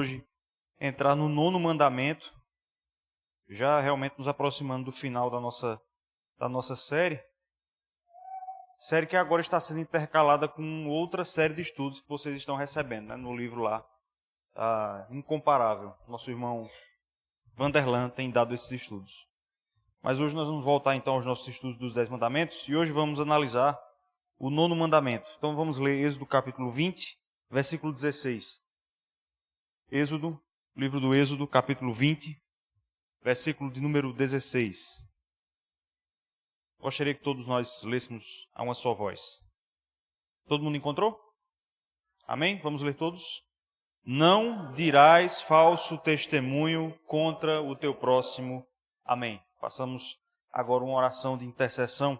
hoje entrar no 9º mandamento, já realmente nos aproximando do final da nossa série. Série que agora está sendo intercalada com outra série de estudos que vocês estão recebendo, né, no livro lá, Incomparável. Nosso irmão Vanderlan tem dado esses estudos. Mas hoje nós vamos voltar então aos nossos estudos dos 10 mandamentos e hoje vamos analisar o 9º mandamento. Então vamos ler Êxodo capítulo 20, versículo 16. Êxodo, livro do Êxodo, capítulo 20, versículo de número 16. Gostaria que todos nós lêssemos a uma só voz. Todo mundo encontrou? Amém? Vamos ler todos? Não dirás falso testemunho contra o teu próximo. Amém. Passamos agora uma oração de intercessão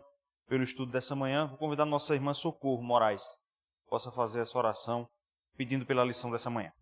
pelo estudo dessa manhã. Vou convidar a nossa irmã Socorro Moraes, que possa fazer essa oração, pedindo pela lição dessa manhã.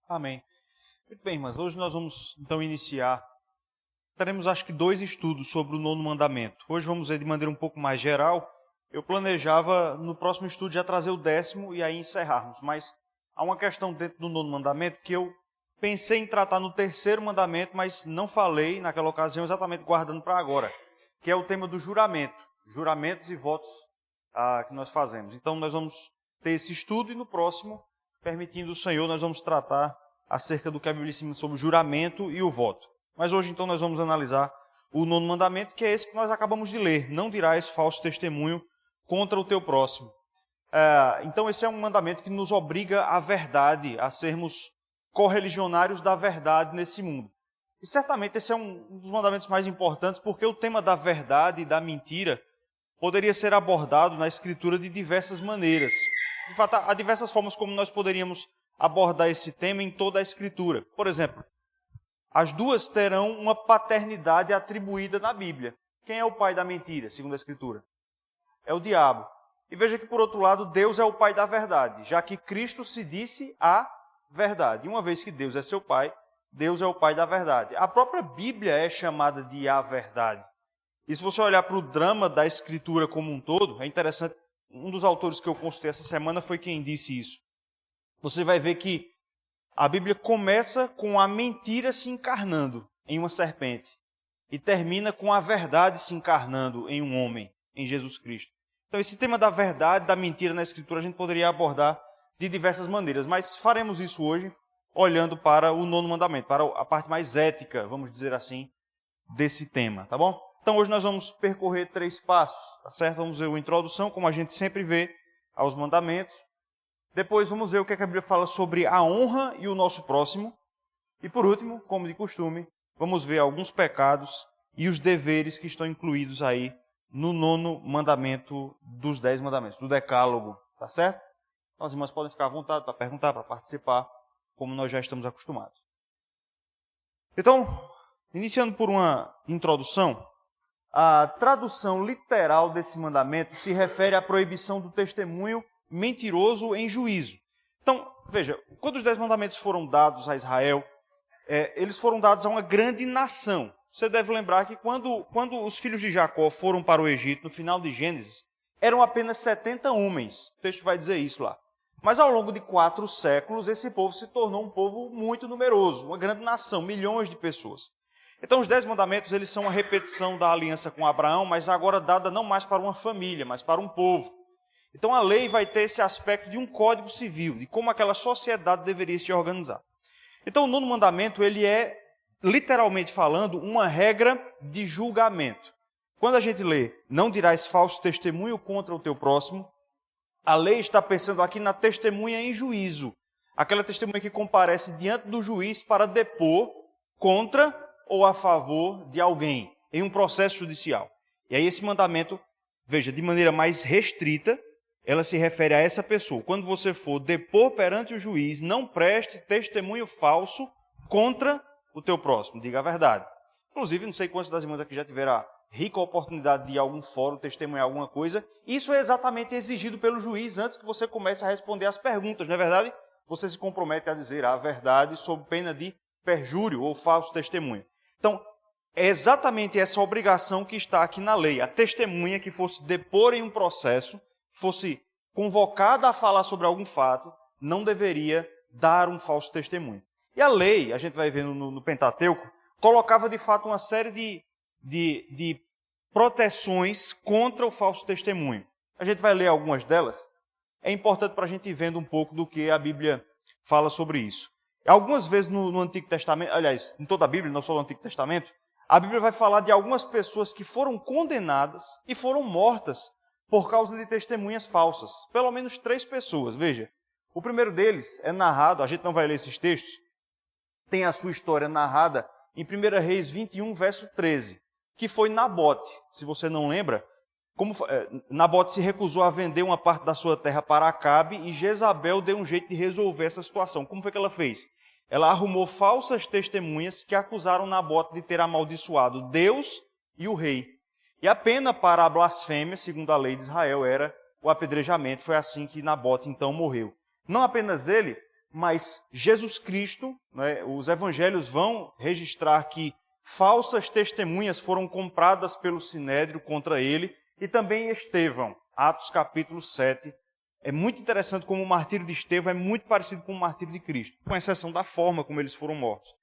Amém. Muito bem, irmãs. Hoje nós vamos então iniciar. Teremos acho que 2 estudos sobre o 9º mandamento. Hoje vamos ver de maneira um pouco mais geral. Eu planejava no próximo estudo já trazer o 10º e aí encerrarmos. Mas há uma questão dentro do 9º mandamento que eu pensei em tratar no 3º mandamento, mas não falei naquela ocasião, exatamente guardando para agora, que é o tema do juramento. Juramentos e votos que nós fazemos. Então nós vamos ter esse estudo e no próximo, permitindo o Senhor, nós vamos tratar acerca do que a Bíblia ensina sobre o juramento e o voto. Mas hoje, então, nós vamos analisar o 9º mandamento, que é esse que nós acabamos de ler. Não dirás falso testemunho contra o teu próximo. Então, esse é um mandamento que nos obriga à verdade, a sermos correligionários da verdade nesse mundo. E certamente esse é um dos mandamentos mais importantes, porque o tema da verdade e da mentira poderia ser abordado na Escritura de diversas maneiras. De fato, há diversas formas como nós poderíamos abordar esse tema em toda a Escritura. Por exemplo, as duas terão uma paternidade atribuída na Bíblia. Quem é o pai da mentira, segundo a Escritura? É o diabo. E veja que, por outro lado, Deus é o pai da verdade, já que Cristo se disse a verdade. E uma vez que Deus é seu pai, Deus é o pai da verdade. A própria Bíblia é chamada de a verdade. E se você olhar para o drama da Escritura como um todo, é interessante. Um dos autores que eu consultei essa semana foi quem disse isso. Você vai ver que a Bíblia começa com a mentira se encarnando em uma serpente e termina com a verdade se encarnando em um homem, em Jesus Cristo. Então esse tema da verdade, da mentira na Escritura, a gente poderia abordar de diversas maneiras, mas faremos isso hoje olhando para o 9º mandamento, para a parte mais ética, vamos dizer assim, desse tema, tá bom? Então hoje nós vamos percorrer 3 passos, tá certo? Vamos ver a introdução, como a gente sempre vê, aos mandamentos. Depois vamos ver o que a Bíblia fala sobre a honra e o nosso próximo. E por último, como de costume, vamos ver alguns pecados e os deveres que estão incluídos aí no 9º mandamento dos 10 mandamentos, do decálogo, tá certo? Então as irmãs podem ficar à vontade para perguntar, para participar, como nós já estamos acostumados. Então, iniciando por uma introdução, a tradução literal desse mandamento se refere à proibição do testemunho mentiroso em juízo. Então, veja, quando os 10 mandamentos foram dados a Israel, eles foram dados a uma grande nação. Você deve lembrar que quando os filhos de Jacó foram para o Egito, no final de Gênesis, eram apenas 70 homens. O texto vai dizer isso lá. Mas ao longo de 4 séculos, esse povo se tornou um povo muito numeroso, uma grande nação, milhões de pessoas. Então os 10 mandamentos, eles são uma repetição da aliança com Abraão, mas agora dada não mais para uma família, mas para um povo. Então a lei vai ter esse aspecto de um código civil, de como aquela sociedade deveria se organizar. Então o 9º mandamento, ele é, literalmente falando, uma regra de julgamento. Quando a gente lê, não dirás falso testemunho contra o teu próximo, a lei está pensando aqui na testemunha em juízo. Aquela testemunha que comparece diante do juiz para depor contra ou a favor de alguém, em um processo judicial. E aí esse mandamento, veja, de maneira mais restrita, ela se refere a essa pessoa. Quando você for depor perante o juiz, não preste testemunho falso contra o teu próximo, diga a verdade. Inclusive, não sei quantas das irmãs aqui já tiveram a rica oportunidade de ir a algum fórum testemunhar alguma coisa. Isso é exatamente exigido pelo juiz antes que você comece a responder as perguntas, não é verdade? Você se compromete a dizer a verdade sob pena de perjúrio ou falso testemunho. Então, é exatamente essa obrigação que está aqui na lei. A testemunha que fosse depor em um processo, fosse convocada a falar sobre algum fato, não deveria dar um falso testemunho. E a lei, a gente vai ver no Pentateuco, colocava de fato uma série de proteções contra o falso testemunho. A gente vai ler algumas delas. É importante para a gente ir vendo um pouco do que a Bíblia fala sobre isso. Algumas vezes no Antigo Testamento, aliás, em toda a Bíblia, não só no Antigo Testamento, a Bíblia vai falar de algumas pessoas que foram condenadas e foram mortas por causa de testemunhas falsas. Pelo menos 3 pessoas, veja. O primeiro deles é narrado, a gente não vai ler esses textos, tem a sua história narrada em 1 Reis 21, verso 13, que foi Nabote. Se você não lembra, Nabote se recusou a vender uma parte da sua terra para Acabe e Jezabel deu um jeito de resolver essa situação. Como foi que ela fez? Ela arrumou falsas testemunhas que acusaram Nabote de ter amaldiçoado Deus e o rei. E a pena para a blasfêmia, segundo a lei de Israel, era o apedrejamento. Foi assim que Nabote então morreu. Não apenas ele, mas Jesus Cristo, né, os evangelhos vão registrar que falsas testemunhas foram compradas pelo Sinédrio contra ele, e também Estevão, Atos capítulo 7. É muito interessante como o martírio de Estevão é muito parecido com o martírio de Cristo, com exceção da forma como eles foram mortos.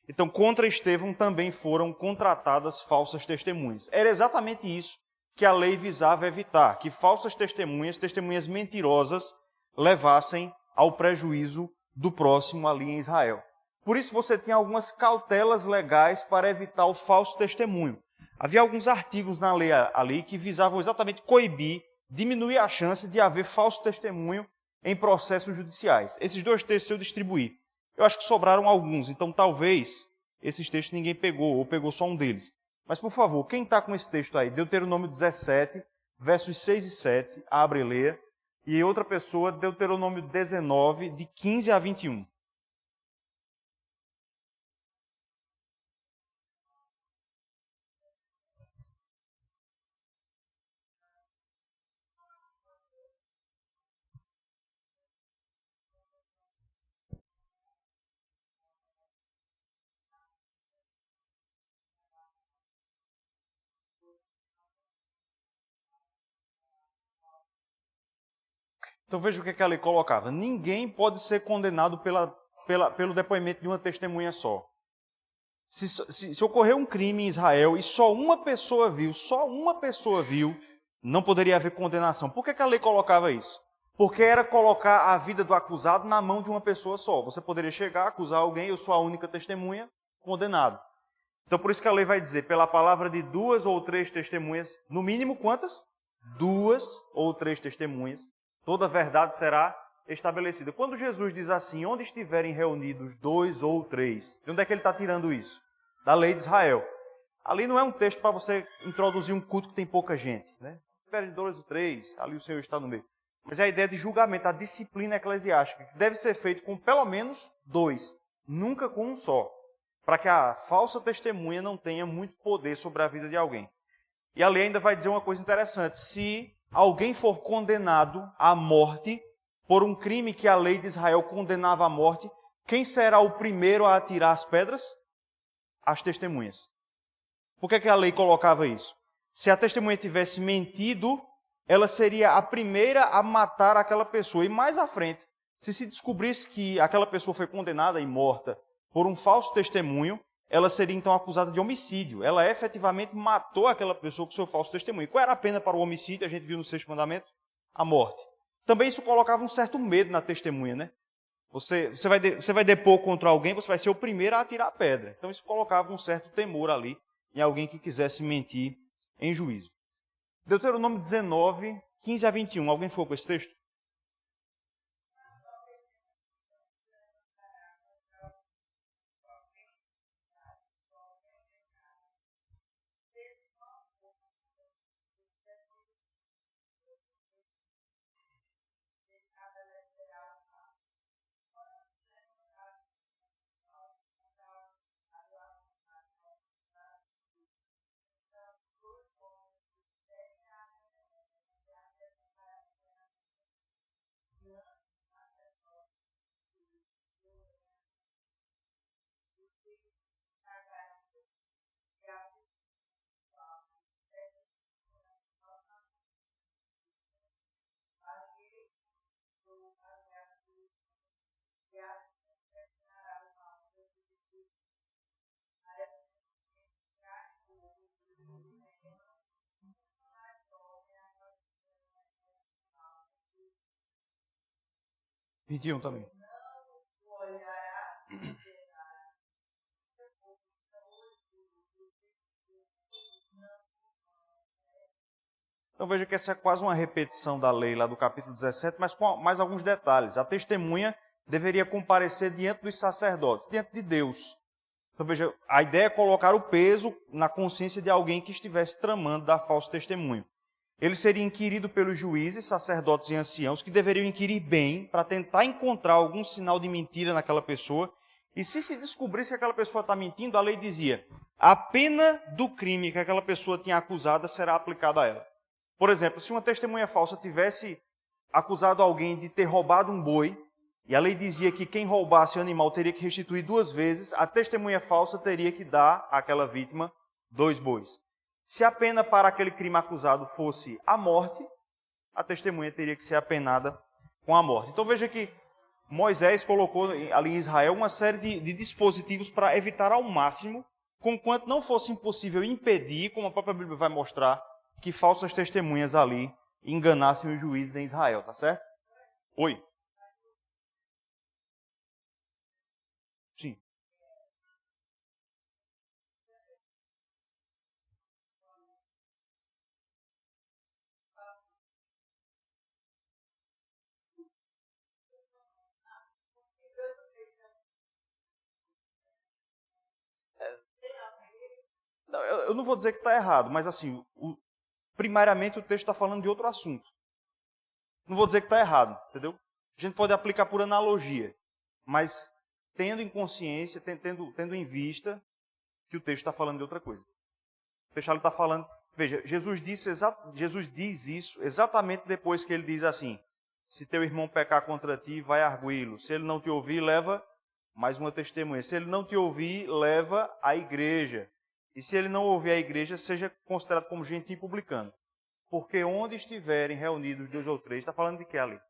Então, contra Estevão também foram contratadas falsas testemunhas. Era exatamente isso que a lei visava evitar, que falsas testemunhas, testemunhas mentirosas, levassem ao prejuízo do próximo ali em Israel. Por isso você tinha algumas cautelas legais para evitar o falso testemunho. Havia alguns artigos na lei ali que visavam exatamente coibir, diminuir a chance de haver falso testemunho em processos judiciais. Esses 2 textos eu distribuí. Eu acho que sobraram alguns, então talvez esses textos ninguém pegou, ou pegou só um deles. Mas, por favor, quem está com esse texto aí? Deuteronômio 17, versos 6 e 7, abre e leia. E outra pessoa, Deuteronômio 19, de 15 a 21. Então veja o que a lei colocava. Ninguém pode ser condenado pelo depoimento de uma testemunha só. Se ocorrer um crime em Israel e só uma pessoa viu, não poderia haver condenação. Por que a lei colocava isso? Porque era colocar a vida do acusado na mão de uma pessoa só. Você poderia chegar, acusar alguém, eu sou a única testemunha, condenado. Então por isso que a lei vai dizer, pela palavra de 2 ou 3 testemunhas, no mínimo quantas? 2 ou 3 testemunhas, toda a verdade será estabelecida. Quando Jesus diz assim, onde estiverem reunidos 2 ou 3, de onde é que ele está tirando isso? Da lei de Israel. Ali não é um texto para você introduzir um culto que tem pouca gente, né? Estiverem 2 ou 3, ali o Senhor está no meio. Mas é a ideia de julgamento, a disciplina eclesiástica, que deve ser feito com pelo menos 2, nunca com um só, para que a falsa testemunha não tenha muito poder sobre a vida de alguém. E a lei ainda vai dizer uma coisa interessante, se alguém for condenado à morte por um crime que a lei de Israel condenava à morte, quem será o primeiro a atirar as pedras? As testemunhas. Por que a lei colocava isso? Se a testemunha tivesse mentido, ela seria a primeira a matar aquela pessoa. E mais à frente, se descobrisse que aquela pessoa foi condenada e morta por um falso testemunho, ela seria então acusada de homicídio. Ela efetivamente matou aquela pessoa com seu falso testemunho. Qual era a pena para o homicídio? A gente viu no sexto mandamento? A morte. Também isso colocava um certo medo na testemunha, né? Você vai depor contra alguém, você vai ser o primeiro a atirar a pedra. Então isso colocava um certo temor ali em alguém que quisesse mentir em juízo. Deuteronômio 19, 15 a 21. Alguém ficou com esse texto? Pediam também. Então veja que essa é quase uma repetição da lei lá do capítulo 17, mas com mais alguns detalhes. A testemunha deveria comparecer diante dos sacerdotes, diante de Deus. Então veja, a ideia é colocar o peso na consciência de alguém que estivesse tramando dar falso testemunho. Ele seria inquirido pelos juízes, sacerdotes e anciãos, que deveriam inquirir bem para tentar encontrar algum sinal de mentira naquela pessoa. E se descobrisse que aquela pessoa está mentindo, a lei dizia, a pena do crime que aquela pessoa tinha acusada será aplicada a ela. Por exemplo, se uma testemunha falsa tivesse acusado alguém de ter roubado um boi, e a lei dizia que quem roubasse o animal teria que restituir 2 vezes, a testemunha falsa teria que dar àquela vítima 2 bois. Se a pena para aquele crime acusado fosse a morte, a testemunha teria que ser apenada com a morte. Então veja que Moisés colocou ali em Israel uma série de dispositivos para evitar ao máximo, conquanto não fosse impossível impedir, como a própria Bíblia vai mostrar, que falsas testemunhas ali enganassem os juízes em Israel, tá certo? Oi? Sim. Não, eu não vou dizer que está errado, mas assim, primariamente o texto está falando de outro assunto. Não vou dizer que está errado, entendeu? A gente pode aplicar por analogia, mas tendo em consciência, tendo em vista que o texto está falando de outra coisa. O texto está falando... Veja, Jesus diz isso exatamente depois que ele diz assim, se teu irmão pecar contra ti, vai arguí-lo. Se ele não te ouvir, leva mais uma testemunha. Se ele não te ouvir, leva à igreja. E se ele não ouvir a igreja, seja considerado como gentil publicano. Porque onde estiverem reunidos 2 ou 3, está falando de que ali?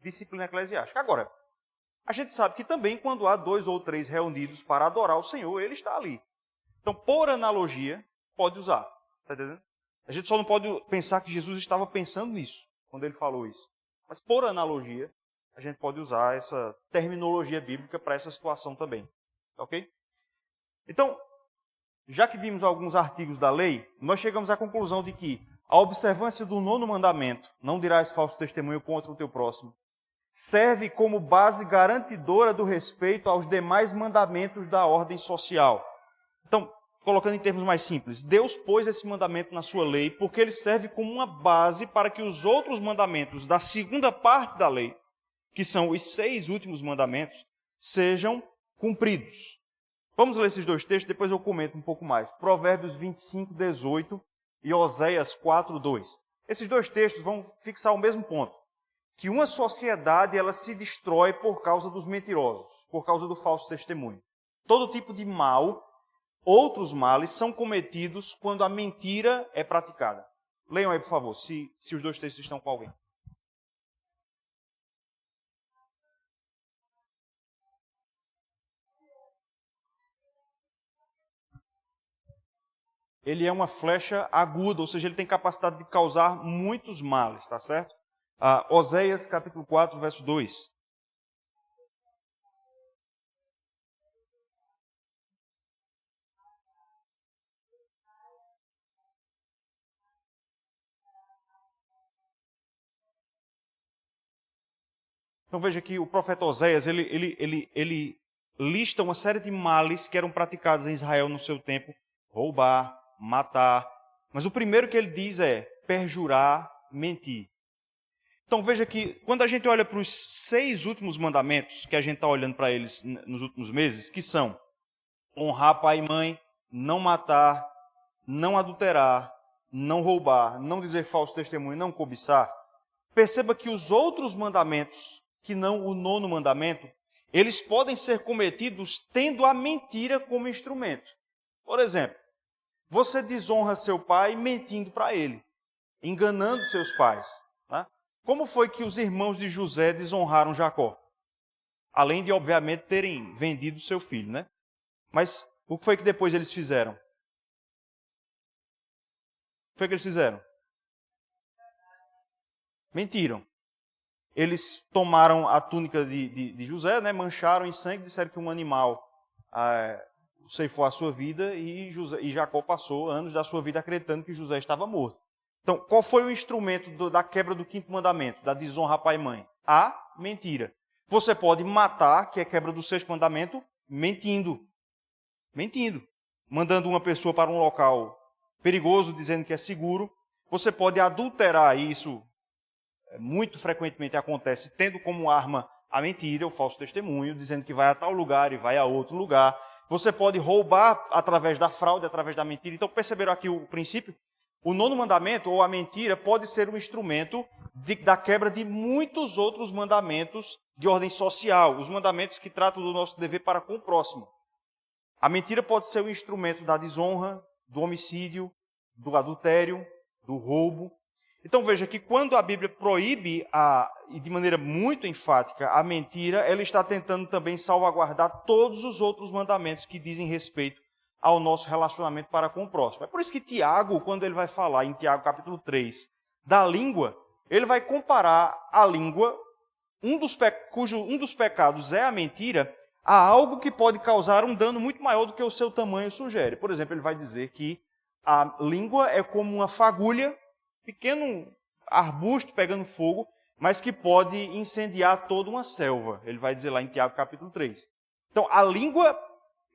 Disciplina eclesiástica. Agora, a gente sabe que também quando há 2 ou 3 reunidos para adorar o Senhor, ele está ali. Então, por analogia, pode usar. Está entendendo? A gente só não pode pensar que Jesus estava pensando nisso, quando ele falou isso. Mas por analogia, a gente pode usar essa terminologia bíblica para essa situação também. Ok? Então, já que vimos alguns artigos da lei, nós chegamos à conclusão de que a observância do 9º mandamento, não dirás falso testemunho contra o teu próximo, serve como base garantidora do respeito aos demais mandamentos da ordem social. Então, colocando em termos mais simples, Deus pôs esse mandamento na sua lei porque ele serve como uma base para que os outros mandamentos da segunda parte da lei, que são os 6 últimos mandamentos, sejam cumpridos. Vamos ler esses 2 textos, depois eu comento um pouco mais. Provérbios 25, 18 e Oséias 4, 2. Esses 2 textos vão fixar o mesmo ponto, que uma sociedade ela se destrói por causa dos mentirosos, por causa do falso testemunho. Todo tipo de mal, outros males, são cometidos quando a mentira é praticada. Leiam aí, por favor, se os dois textos estão com alguém. Ele é uma flecha aguda, ou seja, ele tem capacidade de causar muitos males, tá certo? Oséias, capítulo 4, verso 2. Então veja que o profeta Oséias, ele lista uma série de males que eram praticados em Israel no seu tempo: roubar, matar. Mas o primeiro que ele diz é perjurar, mentir. Então veja que quando a gente olha para os 6 últimos mandamentos, que a gente está olhando para eles nos últimos meses, que são honrar pai e mãe, não matar, não adulterar, não roubar, não dizer falso testemunho, não cobiçar, perceba que os outros mandamentos, que não o 9º mandamento, eles podem ser cometidos tendo a mentira como instrumento. Por exemplo, você desonra seu pai mentindo para ele, enganando seus pais. Tá? Como foi que os irmãos de José desonraram Jacó? Além de, obviamente, terem vendido seu filho, né? Mas o que foi que depois eles fizeram? O que foi que eles fizeram? Mentiram. Eles tomaram a túnica de José, né, mancharam em sangue, disseram que um animal ceifou a sua vida e Jacó passou anos da sua vida acreditando que José estava morto. Então, qual foi o instrumento da quebra do 5º mandamento, da desonra a pai e mãe? A mentira. Você pode matar, que é a quebra do 6º mandamento, mentindo. Mentindo. Mandando uma pessoa para um local perigoso, dizendo que é seguro. Você pode adulterar, e isso muito frequentemente acontece, tendo como arma a mentira, o falso testemunho, dizendo que vai a tal lugar e vai a outro lugar. Você pode roubar através da fraude, através da mentira. Então, perceberam aqui o princípio? O 9º mandamento, ou a mentira, pode ser um instrumento da quebra de muitos outros mandamentos de ordem social, os mandamentos que tratam do nosso dever para com o próximo. A mentira pode ser um instrumento da desonra, do homicídio, do adultério, do roubo. Então veja que quando a Bíblia proíbe, e de maneira muito enfática, a mentira, ela está tentando também salvaguardar todos os outros mandamentos que dizem respeito ao nosso relacionamento para com o próximo. É por isso que Tiago, quando ele vai falar em Tiago capítulo 3, da língua, ele vai comparar a língua, um dos pecados é a mentira, a algo que pode causar um dano muito maior do que o seu tamanho sugere. Por exemplo, ele vai dizer que a língua é como uma fagulha, pequeno arbusto pegando fogo, mas que pode incendiar toda uma selva. Ele vai dizer lá em Tiago capítulo 3. Então, a língua,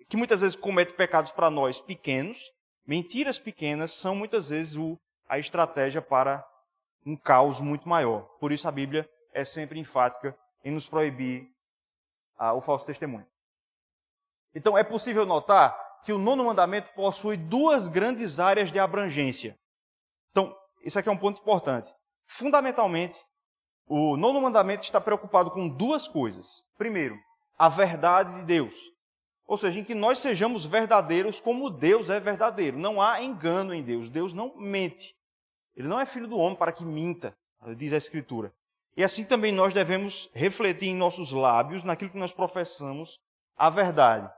que muitas vezes comete pecados para nós pequenos, mentiras pequenas, são muitas vezes a estratégia para um caos muito maior. Por isso a Bíblia é sempre enfática em nos proibir o falso testemunho. Então, é possível notar que o 9º mandamento possui 2 grandes áreas de abrangência. Então, isso aqui é um ponto importante. Fundamentalmente, o 9º mandamento está preocupado com 2 coisas. Primeiro, a verdade de Deus. Ou seja, em que nós sejamos verdadeiros como Deus é verdadeiro. Não há engano em Deus. Deus não mente. Ele não é filho do homem para que minta, diz a Escritura. E assim também nós devemos refletir em nossos lábios, naquilo que nós professamos, a verdade.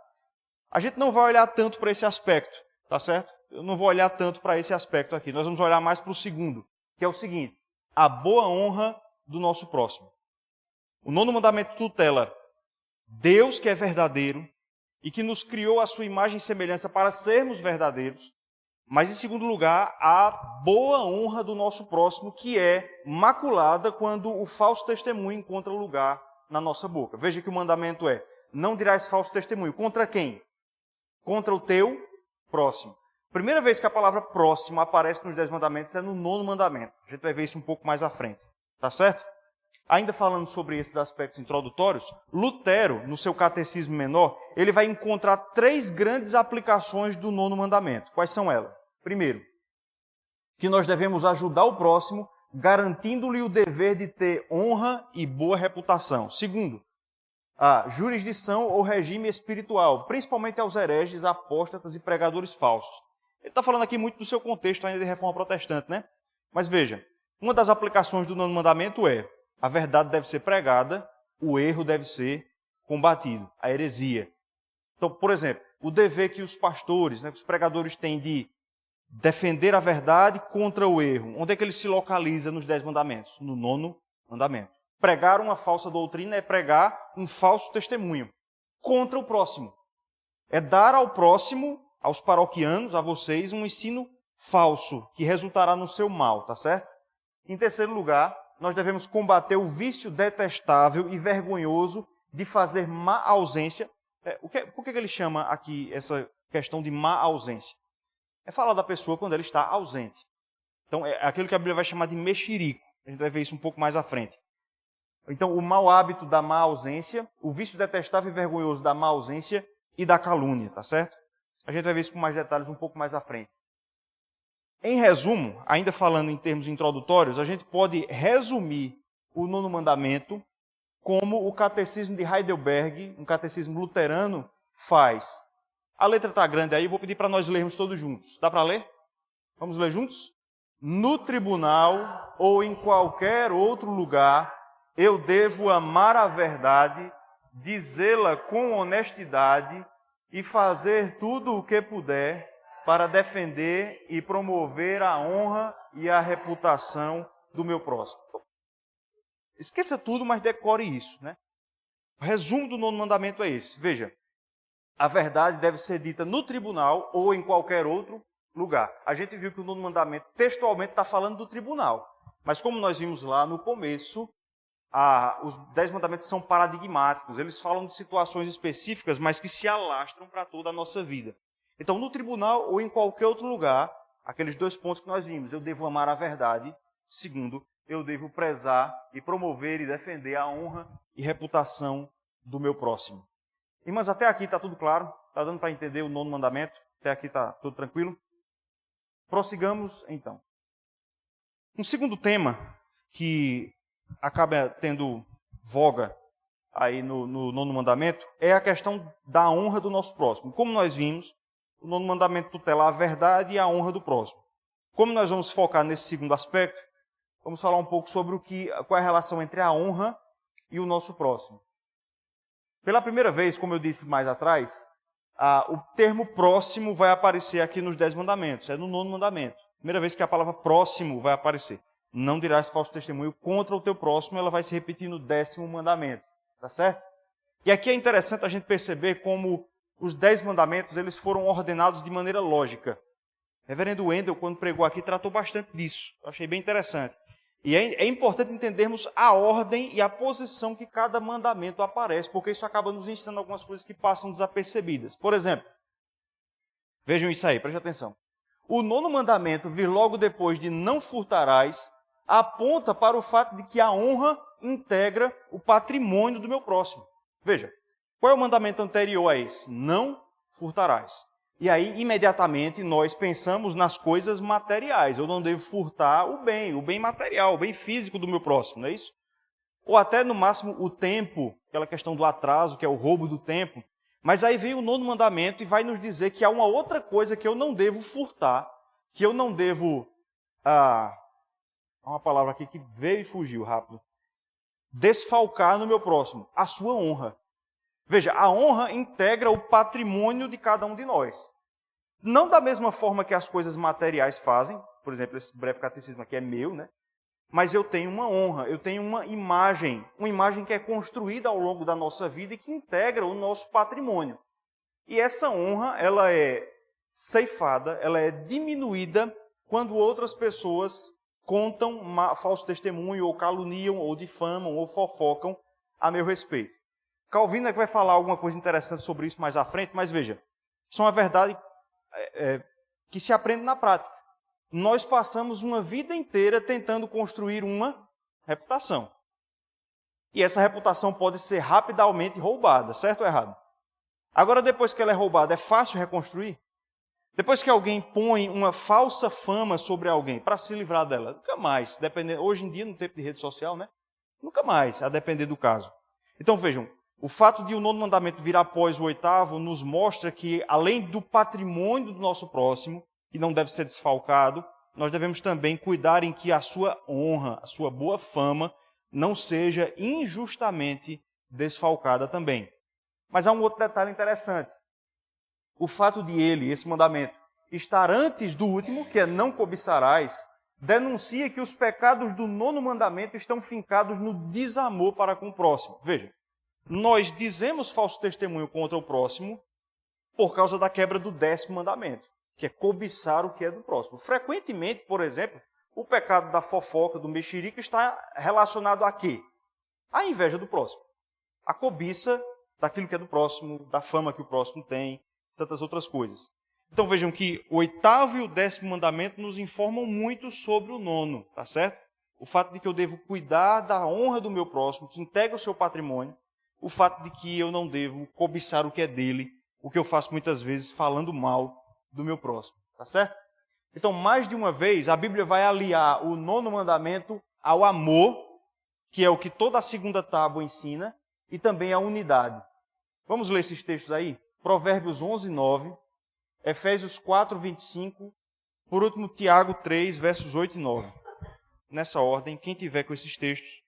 A gente não vai olhar tanto para esse aspecto, tá certo? Eu não vou olhar tanto para esse aspecto aqui. Nós vamos olhar mais para o segundo, que é o seguinte: a boa honra do nosso próximo. O 9º mandamento tutela Deus, que é verdadeiro e que nos criou a sua imagem e semelhança para sermos verdadeiros. Mas, em segundo lugar, a boa honra do nosso próximo, que é maculada quando o falso testemunho encontra lugar na nossa boca. Veja que o mandamento é: não dirás falso testemunho. Contra quem? Contra o teu próximo. Primeira vez que a palavra próximo aparece nos 10 mandamentos é no 9º mandamento. A gente vai ver isso um pouco mais à frente. Tá certo? Ainda falando sobre esses aspectos introdutórios, Lutero, no seu Catecismo Menor, ele vai encontrar 3 grandes aplicações do 9º mandamento. Quais são elas? Primeiro, que nós devemos ajudar o próximo, garantindo-lhe o dever de ter honra e boa reputação. Segundo, a jurisdição ou regime espiritual, principalmente aos hereges, apóstatas e pregadores falsos. Ele está falando aqui muito do seu contexto ainda de reforma protestante, né? Mas veja, uma das aplicações do nono mandamento é: a verdade deve ser pregada, o erro deve ser combatido, a heresia. Então, por exemplo, o dever que os pastores, que os pregadores têm de defender a verdade contra o erro. Onde é que ele se localiza nos 10 mandamentos? No nono mandamento. Pregar uma falsa doutrina é pregar um falso testemunho contra o próximo. É dar ao próximo, aos paroquianos, a vocês, um ensino falso, que resultará no seu mal, tá certo? Em terceiro lugar, nós devemos combater o vício detestável e vergonhoso de fazer má ausência. Por que ele chama aqui essa questão de má ausência? É falar da pessoa quando ela está ausente. Então, é aquilo que a Bíblia vai chamar de mexerico. A gente vai ver isso um pouco mais à frente. Então, o mau hábito da má ausência, o vício detestável e vergonhoso da má ausência e da calúnia, tá certo? A gente vai ver isso com mais detalhes um pouco mais à frente. Em resumo, ainda falando em termos introdutórios, a gente pode resumir o nono mandamento como o catecismo de Heidelberg, um catecismo luterano, faz. A letra está grande aí, vou pedir para nós lermos todos juntos. Dá para ler? Vamos ler juntos? No tribunal ou em qualquer outro lugar, eu devo amar a verdade, dizê-la com honestidade e fazer tudo o que puder para defender e promover a honra e a reputação do meu próximo. Esqueça tudo, mas decore isso, né? O resumo do nono mandamento é esse. Veja, a verdade deve ser dita no tribunal ou em qualquer outro lugar. A gente viu que o nono mandamento textualmente está falando do tribunal. Mas como nós vimos lá no começo, os 10 mandamentos são paradigmáticos. Eles falam de situações específicas, mas que se alastram para toda a nossa vida. Então, no tribunal ou em qualquer outro lugar, aqueles 2 pontos que nós vimos. Eu devo amar a verdade. Segundo, eu devo prezar e promover e defender a honra e reputação do meu próximo. Irmãs, até aqui está tudo claro? Está dando para entender o nono mandamento? Até aqui está tudo tranquilo? Prossigamos, então. Um segundo tema que acaba tendo voga aí no nono mandamento é a questão da honra do nosso próximo. Como nós vimos, o nono mandamento tutela a verdade e a honra do próximo. Como nós vamos focar nesse segundo aspecto, vamos falar um pouco sobre qual é a relação entre a honra e o nosso próximo. Pela primeira vez, como eu disse mais atrás, o termo próximo vai aparecer aqui nos 10 mandamentos, é no nono mandamento. Primeira vez que a palavra próximo vai aparecer. Não dirás falso testemunho contra o teu próximo, ela vai se repetir no 10º mandamento, tá certo? E aqui é interessante a gente perceber como os 10 mandamentos eles foram ordenados de maneira lógica. Reverendo Wendel, quando pregou aqui, tratou bastante disso. Eu achei bem interessante. E é importante entendermos a ordem e a posição que cada mandamento aparece, porque isso acaba nos ensinando algumas coisas que passam desapercebidas. Por exemplo, vejam isso aí, preste atenção. O nono mandamento, vir logo depois de não furtarás, aponta para o fato de que a honra integra o patrimônio do meu próximo. Veja, qual é o mandamento anterior a esse? Não furtarás. E aí, imediatamente, nós pensamos nas coisas materiais. Eu não devo furtar o bem material, o bem físico do meu próximo, não é isso? Ou até, no máximo, o tempo, aquela questão do atraso, que é o roubo do tempo. Mas aí vem o nono mandamento e vai nos dizer que há uma outra coisa que eu não devo furtar, que eu não devo... uma palavra aqui que veio e fugiu rápido. Desfalcar no meu próximo, a sua honra. Veja, a honra integra o patrimônio de cada um de nós. Não da mesma forma que as coisas materiais fazem, por exemplo, esse breve catecismo aqui é meu, né? Mas eu tenho uma honra, eu tenho uma imagem que é construída ao longo da nossa vida e que integra o nosso patrimônio. E essa honra, ela é ceifada, ela é diminuída quando outras pessoas contam falso testemunho, ou caluniam, ou difamam, ou fofocam a meu respeito. Calvino é que vai falar alguma coisa interessante sobre isso mais à frente, mas veja, isso é uma verdade que se aprende na prática. Nós passamos uma vida inteira tentando construir uma reputação. E essa reputação pode ser rapidamente roubada, certo ou errado? Agora, depois que ela é roubada, é fácil reconstruir? Depois que alguém põe uma falsa fama sobre alguém para se livrar dela, nunca mais. Hoje em dia, no tempo de rede social, né? Nunca mais, a depender do caso. Então, vejam, o fato de o nono mandamento vir após o 8º nos mostra que, além do patrimônio do nosso próximo, que não deve ser desfalcado, nós devemos também cuidar em que a sua honra, a sua boa fama, não seja injustamente desfalcada também. Mas há um outro detalhe interessante. O fato de ele, esse mandamento, estar antes do último, que é não cobiçarás, denuncia que os pecados do 9º mandamento estão fincados no desamor para com o próximo. Veja, nós dizemos falso testemunho contra o próximo por causa da quebra do 10º mandamento, que é cobiçar o que é do próximo. Frequentemente, por exemplo, o pecado da fofoca, do mexerico, está relacionado a quê? A inveja do próximo. A cobiça daquilo que é do próximo, da fama que o próximo tem, tantas outras coisas. Então vejam que o 8º e o 10º mandamento nos informam muito sobre o 9º, tá certo? O fato de que eu devo cuidar da honra do meu próximo, que integra o seu patrimônio, o fato de que eu não devo cobiçar o que é dele, o que eu faço muitas vezes falando mal do meu próximo, tá certo? Então, mais de uma vez, a Bíblia vai aliar o 9º mandamento ao amor, que é o que toda a segunda tábua ensina, e também à unidade. Vamos ler esses textos aí? Provérbios 11, 9, Efésios 4, 25, por último, Tiago 3, versos 8 e 9. Nessa ordem, quem tiver com esses textos,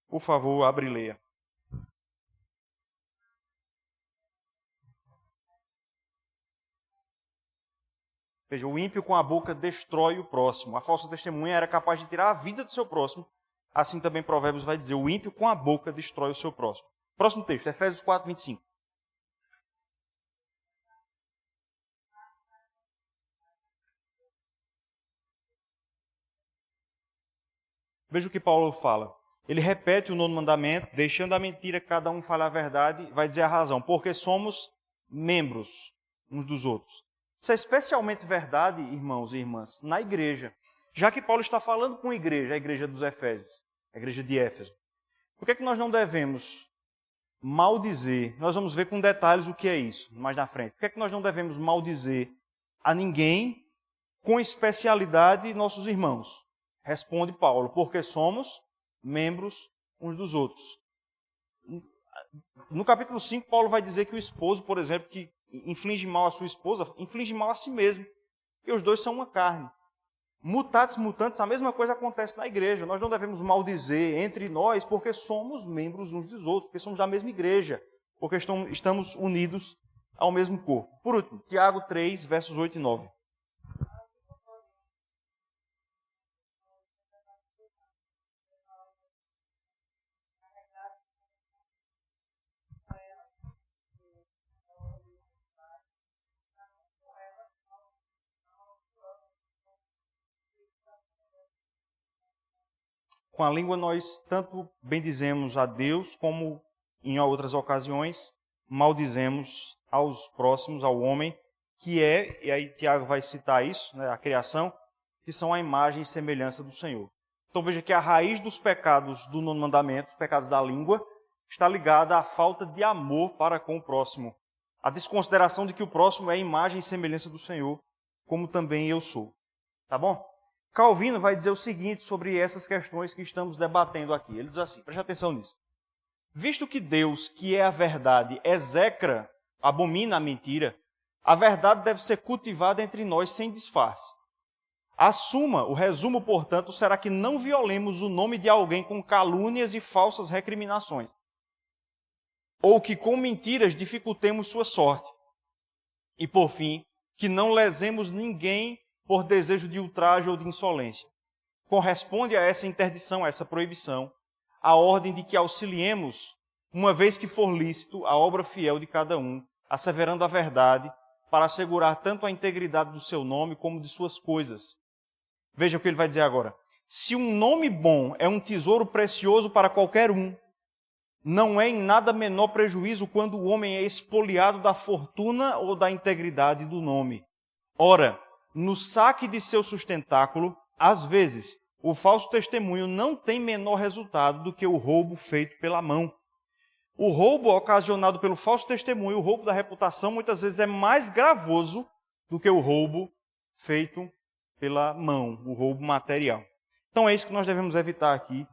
por favor, abre e leia. Veja, o ímpio com a boca destrói o próximo. A falsa testemunha era capaz de tirar a vida do seu próximo. Assim também Provérbios vai dizer, o ímpio com a boca destrói o seu próximo. Próximo texto, Efésios 4, 25. Veja o que Paulo fala. Ele repete o 9º mandamento, deixando a mentira, cada um fala a verdade, vai dizer a razão, porque somos membros uns dos outros. Isso é especialmente verdade, irmãos e irmãs, na igreja. Já que Paulo está falando com a igreja dos Efésios, a igreja de Éfeso. Por que é que nós não devemos maldizer? Nós vamos ver com detalhes o que é isso, mais na frente. Por que é que nós não devemos maldizer a ninguém, com especialidade nossos irmãos? Responde Paulo, porque somos membros uns dos outros. No capítulo 5, Paulo vai dizer que o esposo, por exemplo, que inflige mal à sua esposa, inflige mal a si mesmo, porque os dois são uma carne. Mutatis mutandis, a mesma coisa acontece na igreja. Nós não devemos maldizer entre nós, porque somos membros uns dos outros, porque somos da mesma igreja, porque estamos unidos ao mesmo corpo. Por último, Tiago 3, versos 8 e 9. Com a língua nós tanto bendizemos a Deus, como em outras ocasiões maldizemos aos próximos, ao homem, que é, e aí Tiago vai citar isso, né, a criação, que são a imagem e semelhança do Senhor. Então veja que a raiz dos pecados do 9º mandamento, os pecados da língua, está ligada à falta de amor para com o próximo. A desconsideração de que o próximo é a imagem e semelhança do Senhor, como também eu sou. Tá bom? Calvino vai dizer o seguinte sobre essas questões que estamos debatendo aqui. Ele diz assim, preste atenção nisso. Visto que Deus, que é a verdade, execra, abomina a mentira, a verdade deve ser cultivada entre nós sem disfarce. O resumo, portanto, será que não violemos o nome de alguém com calúnias e falsas recriminações, ou que com mentiras dificultemos sua sorte. E, por fim, que não lesemos ninguém por desejo de ultraje ou de insolência. Corresponde a essa interdição, a essa proibição, a ordem de que auxiliemos, uma vez que for lícito, a obra fiel de cada um, asseverando a verdade, para assegurar tanto a integridade do seu nome como de suas coisas. Veja o que ele vai dizer agora. Se um nome bom é um tesouro precioso para qualquer um, não é em nada menor prejuízo quando o homem é expoliado da fortuna ou da integridade do nome. Ora, no saque de seu sustentáculo, às vezes, o falso testemunho não tem menor resultado do que o roubo feito pela mão. O roubo ocasionado pelo falso testemunho, o roubo da reputação, muitas vezes é mais gravoso do que o roubo feito pela mão, o roubo material. Então é isso que nós devemos evitar aqui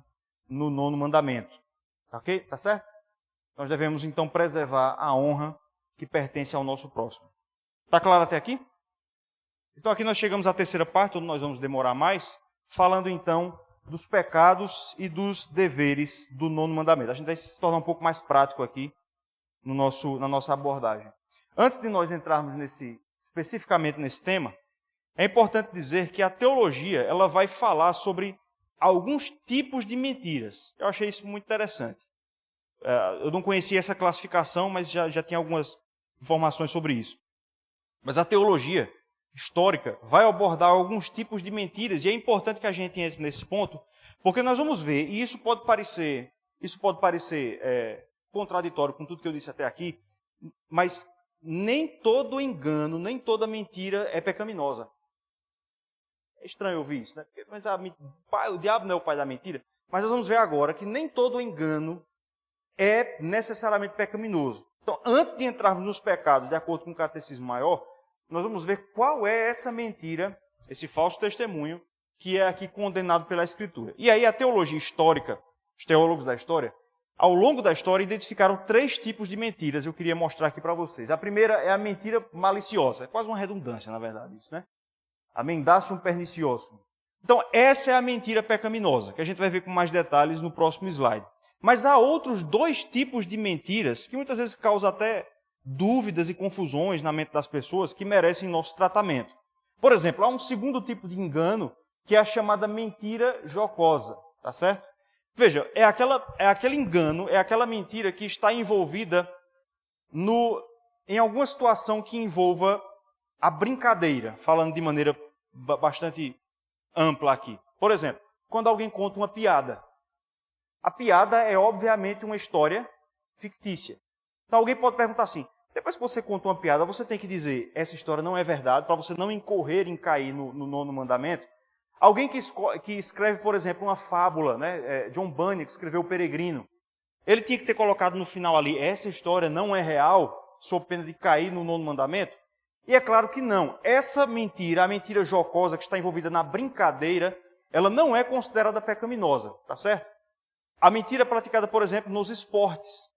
no 9º mandamento. Ok? Tá certo? Nós devemos então preservar a honra que pertence ao nosso próximo. Tá claro até aqui? Então aqui nós chegamos à terceira parte, onde nós vamos demorar mais, falando então dos pecados e dos deveres do nono mandamento. A gente vai se tornar um pouco mais prático aqui na nossa abordagem. Antes de nós entrarmos especificamente nesse tema, é importante dizer que a teologia ela vai falar sobre alguns tipos de mentiras. Eu achei isso muito interessante. Eu não conhecia essa classificação, mas já tinha algumas informações sobre isso. Mas a teologia histórica vai abordar alguns tipos de mentiras, e é importante que a gente entre nesse ponto, porque nós vamos ver, e isso pode parecer contraditório com tudo que eu disse até aqui, mas nem todo engano, nem toda mentira é pecaminosa. É estranho ouvir isso, né? Mas o diabo não é o pai da mentira. Mas nós vamos ver agora que nem todo engano é necessariamente pecaminoso. Então, antes de entrarmos nos pecados, de acordo com o Catecismo Maior, nós vamos ver qual é essa mentira, esse falso testemunho, que é aqui condenado pela Escritura. E aí a teologia histórica, os teólogos da história, ao longo da história identificaram 3 tipos de mentiras. Eu queria mostrar aqui para vocês. A primeira é a mentira maliciosa. É quase uma redundância, na verdade, isso, né? A mendacium perniciosum. Então, essa é a mentira pecaminosa, que a gente vai ver com mais detalhes no próximo slide. Mas há outros 2 tipos de mentiras que muitas vezes causam até dúvidas e confusões na mente das pessoas que merecem nosso tratamento. Por exemplo, há um segundo tipo de engano que é a chamada mentira jocosa, tá certo? Veja, é aquele engano, é aquela mentira que está envolvida em alguma situação que envolva a brincadeira, falando de maneira bastante ampla aqui. Por exemplo, quando alguém conta uma piada. A piada é, obviamente, uma história fictícia. Então, alguém pode perguntar assim, depois que você conta uma piada, você tem que dizer, essa história não é verdade, para você não incorrer em cair no nono mandamento. Alguém que escreve, por exemplo, uma fábula, né? John Bunyan, que escreveu O Peregrino, ele tinha que ter colocado no final ali, essa história não é real, sob pena de cair no nono mandamento? E é claro que não. Essa mentira, a mentira jocosa que está envolvida na brincadeira, ela não é considerada pecaminosa, tá certo? A mentira praticada, por exemplo, nos esportes.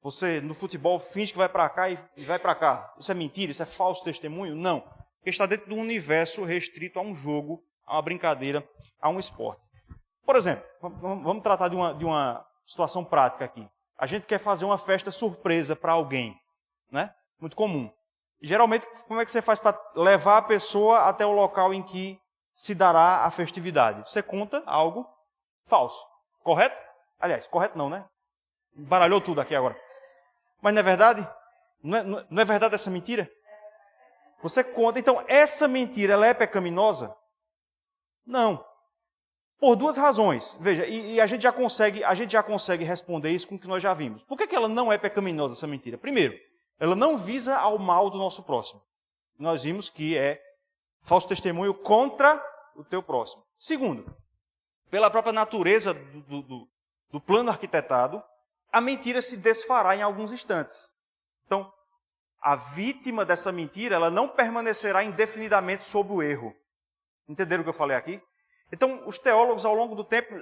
Você, no futebol, finge que vai para cá e vai para cá. Isso é mentira? Isso é falso testemunho? Não. Porque está dentro de um universo restrito a um jogo, a uma brincadeira, a um esporte. Por exemplo, vamos tratar de uma situação prática aqui. A gente quer fazer uma festa surpresa para alguém, né? Muito comum. E, geralmente, como é que você faz para levar a pessoa até o local em que se dará a festividade? Você conta algo falso, correto? Aliás, correto não, né? Baralhou tudo aqui agora. Mas não é verdade? Não é verdade essa mentira? Você conta. Então, essa mentira, ela é pecaminosa? Não. Por 2 razões. Veja, e a gente já consegue responder isso com o que nós já vimos. Por que ela não é pecaminosa, essa mentira? Primeiro, ela não visa ao mal do nosso próximo. Nós vimos que é falso testemunho contra o teu próximo. Segundo, pela própria natureza do plano arquitetado, a mentira se desfará em alguns instantes. Então, a vítima dessa mentira, ela não permanecerá indefinidamente sob o erro. Entenderam o que eu falei aqui? Então, os teólogos, ao longo do tempo,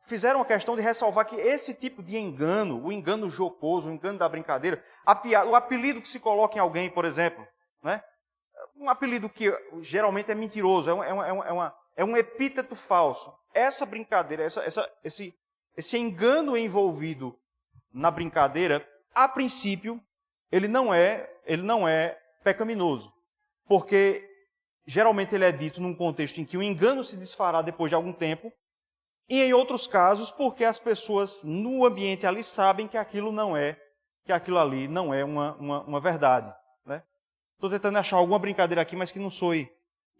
fizeram a questão de ressalvar que esse tipo de engano, o engano jocoso, o engano da brincadeira, o apelido que se coloca em alguém, por exemplo, né? Um apelido que geralmente é mentiroso, é um epíteto falso. Essa brincadeira, esse engano envolvido na brincadeira, a princípio, ele não é pecaminoso. Porque geralmente ele é dito num contexto em que o engano se desfará depois de algum tempo, e em outros casos, porque as pessoas no ambiente ali sabem que aquilo ali não é uma verdade. Né? Estou tentando achar alguma brincadeira aqui, mas que não soe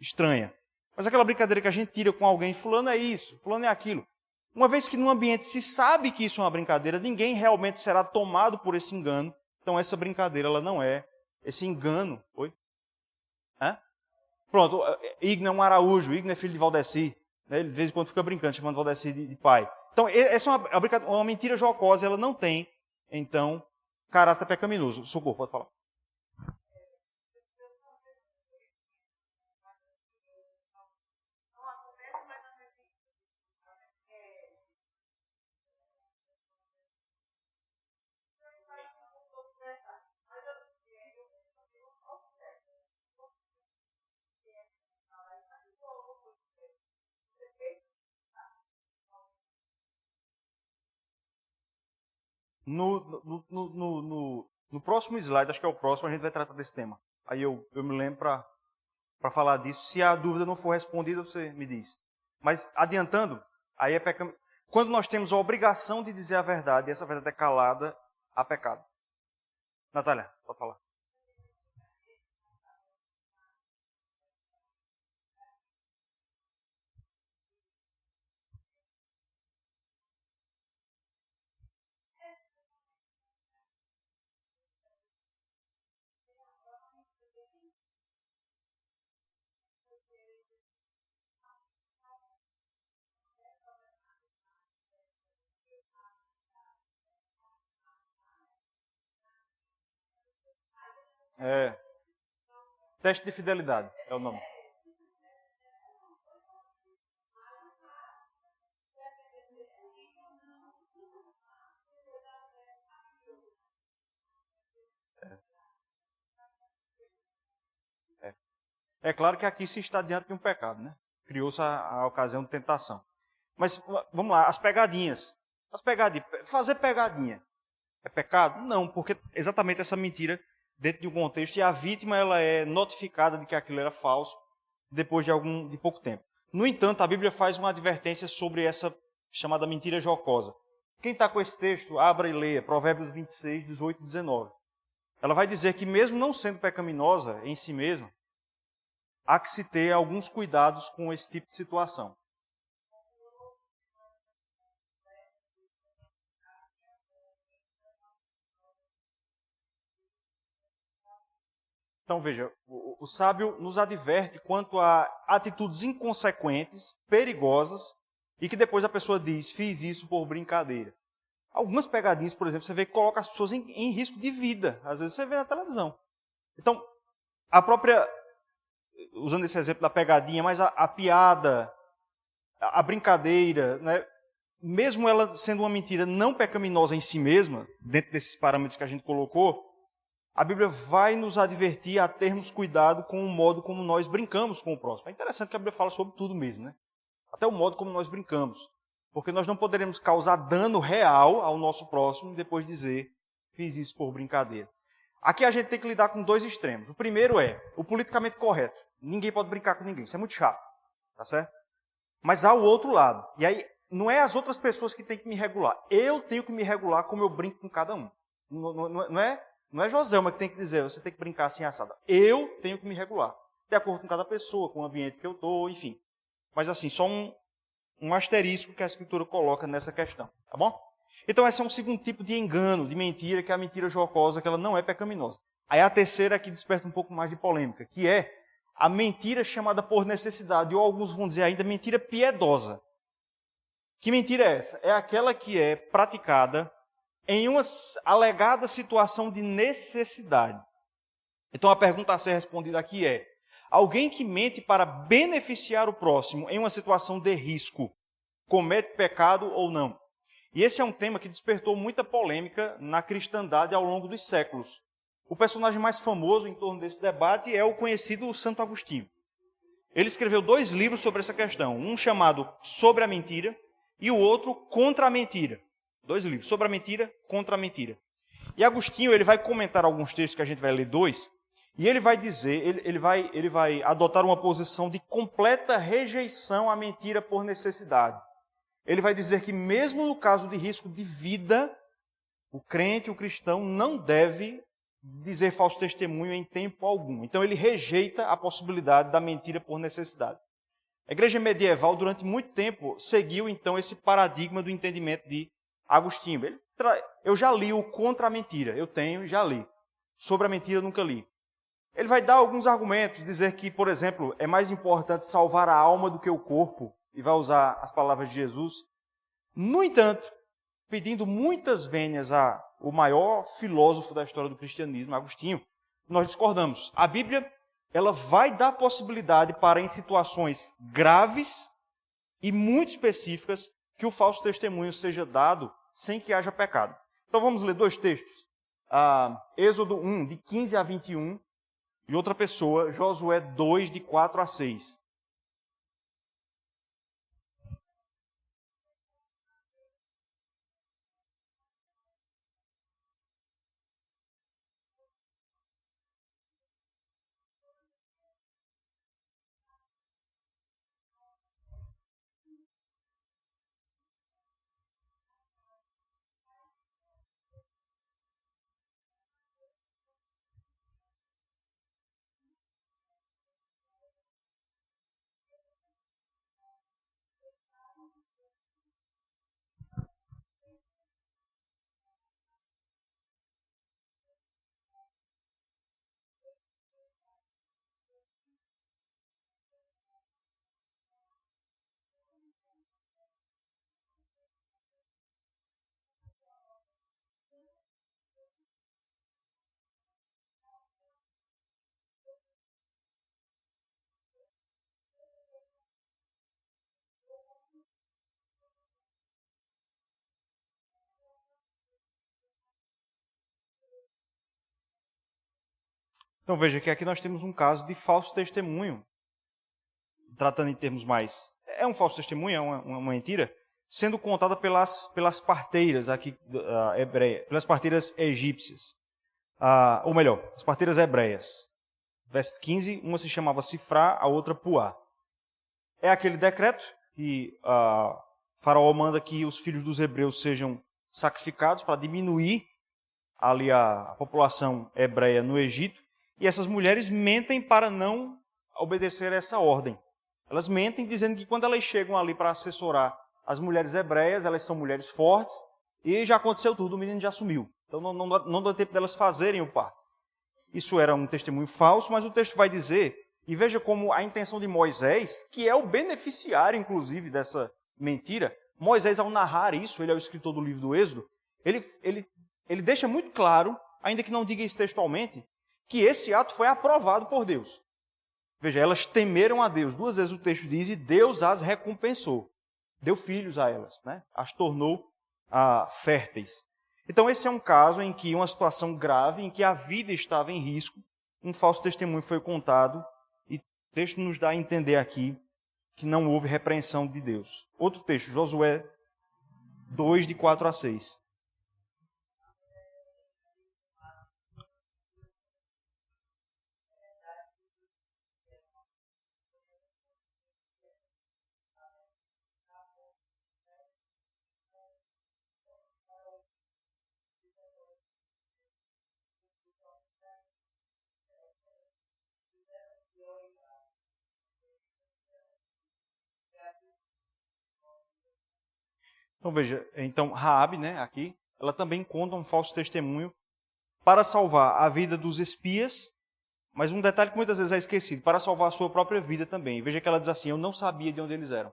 estranha. Mas aquela brincadeira que a gente tira com alguém, fulano é isso, fulano é aquilo. Uma vez que no ambiente se sabe que isso é uma brincadeira, ninguém realmente será tomado por esse engano. Então essa brincadeira, ela não é. Esse engano... Oi? Hã? Pronto, Igno é um Araújo, Igno é filho de Valdeci. Né? Ele de vez em quando fica brincando, chamando Valdeci de pai. Então essa é uma mentira jocosa, ela não tem, então, caráter pecaminoso. Socorro, pode falar. No próximo slide, acho que é o próximo, a gente vai tratar desse tema. Aí eu me lembro para falar disso. Se a dúvida não for respondida, você me diz. Mas adiantando, aí é pecado. Quando nós temos a obrigação de dizer a verdade, e essa verdade é calada, há pecado. Natália, pode falar. É, teste de fidelidade é o nome. É. É claro que aqui se está diante de um pecado, né? Criou-se a ocasião de tentação. Mas vamos lá, as pegadinhas. As pegadinhas. Fazer pegadinha é pecado? Não, porque exatamente essa mentira dentro de um contexto e a vítima ela é notificada de que aquilo era falso depois de pouco tempo. No entanto, a Bíblia faz uma advertência sobre essa chamada mentira jocosa. Quem está com esse texto, abra e leia, Provérbios 26, 18 e 19. Ela vai dizer que mesmo não sendo pecaminosa em si mesma, há que se ter alguns cuidados com esse tipo de situação. Então veja, o sábio nos adverte quanto a atitudes inconsequentes, perigosas, e que depois a pessoa diz, fiz isso por brincadeira. Algumas pegadinhas, por exemplo, você vê que coloca as pessoas em risco de vida. Às vezes você vê na televisão. Então, a própria, usando esse exemplo da pegadinha, mas a piada, a brincadeira, né? Mesmo ela sendo uma mentira não pecaminosa em si mesma, dentro desses parâmetros que a gente colocou, a Bíblia vai nos advertir a termos cuidado com o modo como nós brincamos com o próximo. É interessante que a Bíblia fala sobre tudo mesmo, né? Até o modo como nós brincamos. Porque nós não poderemos causar dano real ao nosso próximo e depois dizer, fiz isso por brincadeira. Aqui a gente tem que lidar com dois extremos. O primeiro é o politicamente correto. Ninguém pode brincar com ninguém. Isso é muito chato. Tá certo? Mas há o outro lado. E aí, não é as outras pessoas que têm que me regular. Eu tenho que me regular como eu brinco com cada um. Não é Joselma que tem que dizer, você tem que brincar assim assado. Eu tenho que me regular. De acordo com cada pessoa, com o ambiente que eu estou, enfim. Mas assim, só um asterisco que a Escritura coloca nessa questão. Tá bom? Então esse é um segundo tipo de engano, de mentira, que é a mentira jocosa, que ela não é pecaminosa. Aí a terceira que desperta um pouco mais de polêmica, que é a mentira chamada por necessidade, ou alguns vão dizer ainda mentira piedosa. Que mentira é essa? É aquela que é praticada em uma alegada situação de necessidade. Então a pergunta a ser respondida aqui é: alguém que mente para beneficiar o próximo em uma situação de risco, comete pecado ou não? E esse é um tema que despertou muita polêmica na cristandade ao longo dos séculos. O personagem mais famoso em torno desse debate é o conhecido Santo Agostinho. Ele escreveu 2 livros sobre essa questão, um chamado Sobre a Mentira e o outro Contra a Mentira. 2 livros, Sobre a Mentira, Contra a Mentira. E Agostinho ele vai comentar alguns textos que a gente vai ler 2, e ele vai dizer, ele vai adotar uma posição de completa rejeição à mentira por necessidade. Ele vai dizer que mesmo no caso de risco de vida, o crente, o cristão, não deve dizer falso testemunho em tempo algum. Então ele rejeita a possibilidade da mentira por necessidade. A igreja medieval, durante muito tempo, seguiu então esse paradigma do entendimento de Agostinho. Eu já li o Contra a Mentira, eu tenho e já li. Sobre a mentira eu nunca li. Ele vai dar alguns argumentos, dizer que, por exemplo, é mais importante salvar a alma do que o corpo, e vai usar as palavras de Jesus. No entanto, pedindo muitas vênias ao maior filósofo da história do cristianismo, Agostinho, nós discordamos. A Bíblia ela vai dar possibilidade para, em situações graves e muito específicas, que o falso testemunho seja dado sem que haja pecado. Então vamos ler 2 textos. Êxodo 1, de 15 a 21, e outra pessoa, Josué 2, de 4 a 6. Então veja que aqui nós temos um caso de falso testemunho, tratando em termos mais... É um falso testemunho, é uma mentira, sendo contada pelas parteiras aqui, pelas parteiras egípcias. Ou melhor, as parteiras hebreias. Verso 15, uma se chamava Sifrá, a outra Puá. É aquele decreto que Faraó manda que os filhos dos hebreus sejam sacrificados para diminuir ali a população hebreia no Egito. E essas mulheres mentem para não obedecer a essa ordem. Elas mentem dizendo que quando elas chegam ali para assessorar as mulheres hebreias, elas são mulheres fortes, e já aconteceu tudo, o menino já sumiu. Então não dá tempo delas fazerem o parto. Isso era um testemunho falso, mas o texto vai dizer, e veja como a intenção de Moisés, que é o beneficiário, inclusive, dessa mentira, Moisés, ao narrar isso, ele é o escritor do livro do Êxodo, ele deixa muito claro, ainda que não diga isso textualmente, que esse ato foi aprovado por Deus. Veja, elas temeram a Deus. 2 vezes o texto diz, e Deus as recompensou. Deu filhos a elas, né? As tornou férteis. Então esse é um caso em que uma situação grave, em que a vida estava em risco, um falso testemunho foi contado, e o texto nos dá a entender aqui que não houve repreensão de Deus. Outro texto, Josué 2, de 4 a 6. Então veja, Raabe, né, aqui, ela também conta um falso testemunho para salvar a vida dos espias, mas um detalhe que muitas vezes é esquecido, para salvar a sua própria vida também. Veja que ela diz assim, eu não sabia de onde eles eram.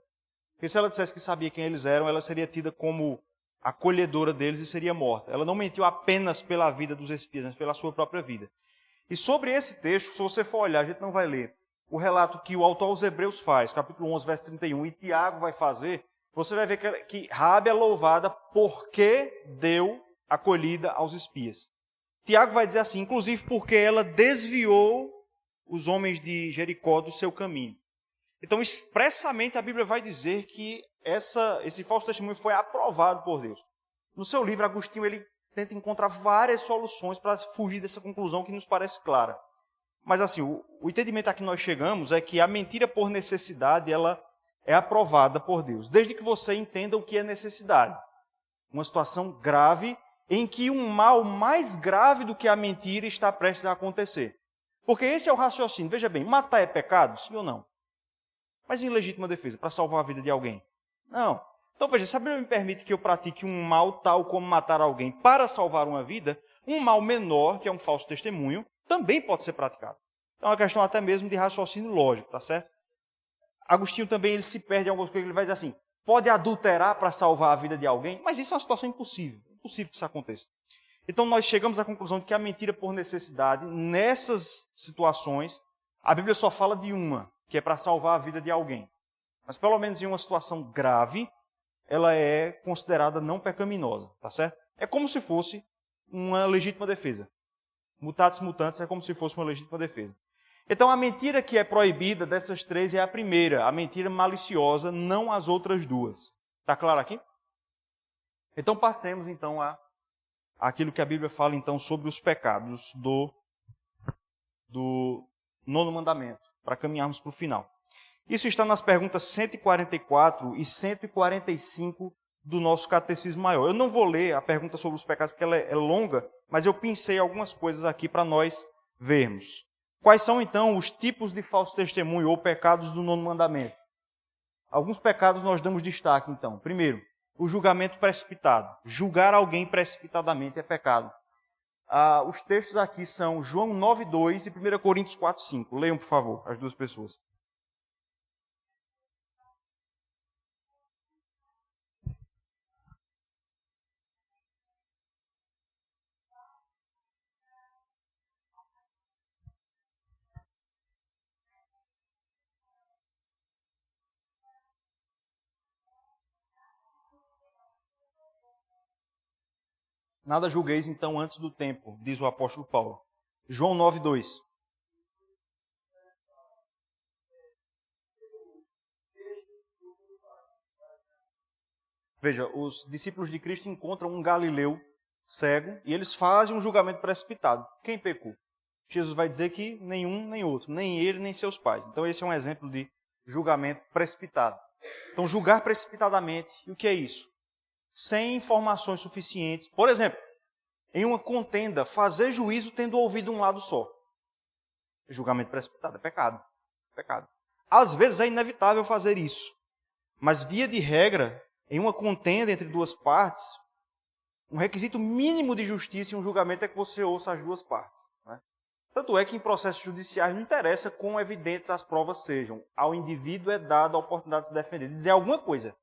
Porque se ela dissesse que sabia quem eles eram, ela seria tida como acolhedora deles e seria morta. Ela não mentiu apenas pela vida dos espias, mas pela sua própria vida. E sobre esse texto, se você for olhar, a gente não vai ler o relato que o autor aos Hebreus faz, capítulo 11, verso 31, e Tiago vai fazer, você vai ver que Raabe é louvada porque deu acolhida aos espias. Tiago vai dizer assim, inclusive porque ela desviou os homens de Jericó do seu caminho. Então, expressamente, a Bíblia vai dizer que esse falso testemunho foi aprovado por Deus. No seu livro, Agostinho ele tenta encontrar várias soluções para fugir dessa conclusão que nos parece clara. Mas assim, o entendimento a que nós chegamos é que a mentira por necessidade, ela é aprovada por Deus, desde que você entenda o que é necessidade. Uma situação grave em que um mal mais grave do que a mentira está prestes a acontecer. Porque esse é o raciocínio. Veja bem, matar é pecado? Sim ou não? Mas em legítima defesa, para salvar a vida de alguém? Não. Então veja, se a Bíblia me permite que eu pratique um mal tal como matar alguém para salvar uma vida, um mal menor, que é um falso testemunho, também pode ser praticado. Então é uma questão até mesmo de raciocínio lógico, tá certo? Agostinho também ele se perde em algumas coisas, ele vai dizer assim, pode adulterar para salvar a vida de alguém? Mas isso é uma situação impossível, impossível que isso aconteça. Então nós chegamos à conclusão de que a mentira por necessidade, nessas situações, a Bíblia só fala de uma, que é para salvar a vida de alguém. Mas pelo menos em uma situação grave, ela é considerada não pecaminosa, tá certo? É como se fosse uma legítima defesa. Mutatis mutandis é como se fosse uma legítima defesa. Então a mentira que é proibida dessas três é a primeira, a mentira maliciosa, não as outras duas. Está claro aqui? Então passemos então àquilo que a Bíblia fala então sobre os pecados do nono mandamento, para caminharmos para o final. Isso está nas perguntas 144 e 145 do nosso Catecismo Maior. Eu não vou ler a pergunta sobre os pecados porque ela é longa, mas eu pensei algumas coisas aqui para nós vermos. Quais são, então, os tipos de falso testemunho ou pecados do nono mandamento? Alguns pecados nós damos destaque, então. Primeiro, o julgamento precipitado. Julgar alguém precipitadamente é pecado. Os textos aqui são João 9,2 e 1 Coríntios 4,5. Leiam, por favor, as duas pessoas. Nada julgueis, então, antes do tempo, diz o apóstolo Paulo. João 9,2. Veja, os discípulos de Cristo encontram um galileu cego e eles fazem um julgamento precipitado. Quem pecou? Jesus vai dizer que nenhum nem outro, nem ele nem seus pais. Então esse é um exemplo de julgamento precipitado. Então julgar precipitadamente, e o que é isso? Sem informações suficientes. Por exemplo, em uma contenda, fazer juízo tendo ouvido um lado só. Julgamento precipitado é pecado. Pecado. Às vezes é inevitável fazer isso. Mas, via de regra, em uma contenda entre duas partes, um requisito mínimo de justiça em um julgamento é que você ouça as duas partes. Né? Tanto é que em processos judiciais não interessa quão evidentes as provas sejam. Ao indivíduo é dada a oportunidade de se defender, de dizer alguma coisa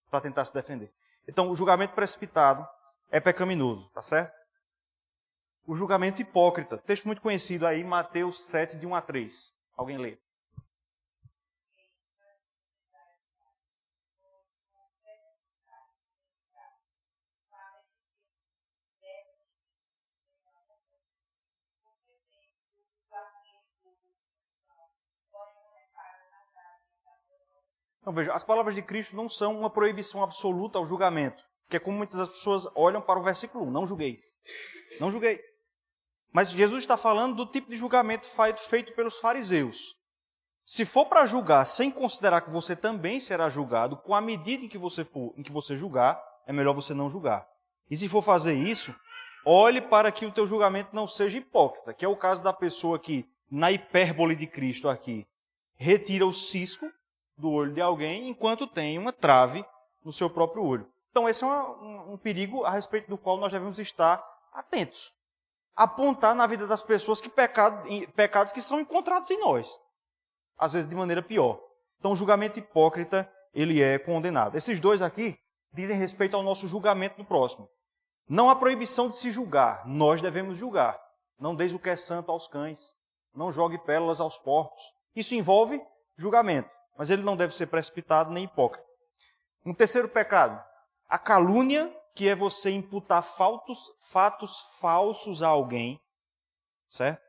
para tentar se defender. Então, o julgamento precipitado é pecaminoso, tá certo? O julgamento hipócrita. Texto muito conhecido aí, Mateus 7, de 1 a 3. Alguém lê? Então veja, as palavras de Cristo não são uma proibição absoluta ao julgamento, que é como muitas das pessoas olham para o versículo 1, não julgueis. Não julguei. Mas Jesus está falando do tipo de julgamento feito pelos fariseus. Se for para julgar sem considerar que você também será julgado, com a medida em que você julgar, é melhor você não julgar. E se for fazer isso, olhe para que o teu julgamento não seja hipócrita, que é o caso da pessoa que, na hipérbole de Cristo aqui, retira o cisco do olho de alguém, enquanto tem uma trave no seu próprio olho. Então esse é um perigo a respeito do qual nós devemos estar atentos. Apontar na vida das pessoas que pecados que são encontrados em nós. Às vezes de maneira pior. Então o julgamento hipócrita, ele é condenado. Esses dois aqui dizem respeito ao nosso julgamento do próximo. Não há proibição de se julgar, nós devemos julgar. Não deis o que é santo aos cães, não jogue pérolas aos porcos. Isso envolve julgamento, mas ele não deve ser precipitado nem hipócrita. Um terceiro pecado, a calúnia, que é você imputar fatos falsos a alguém, certo?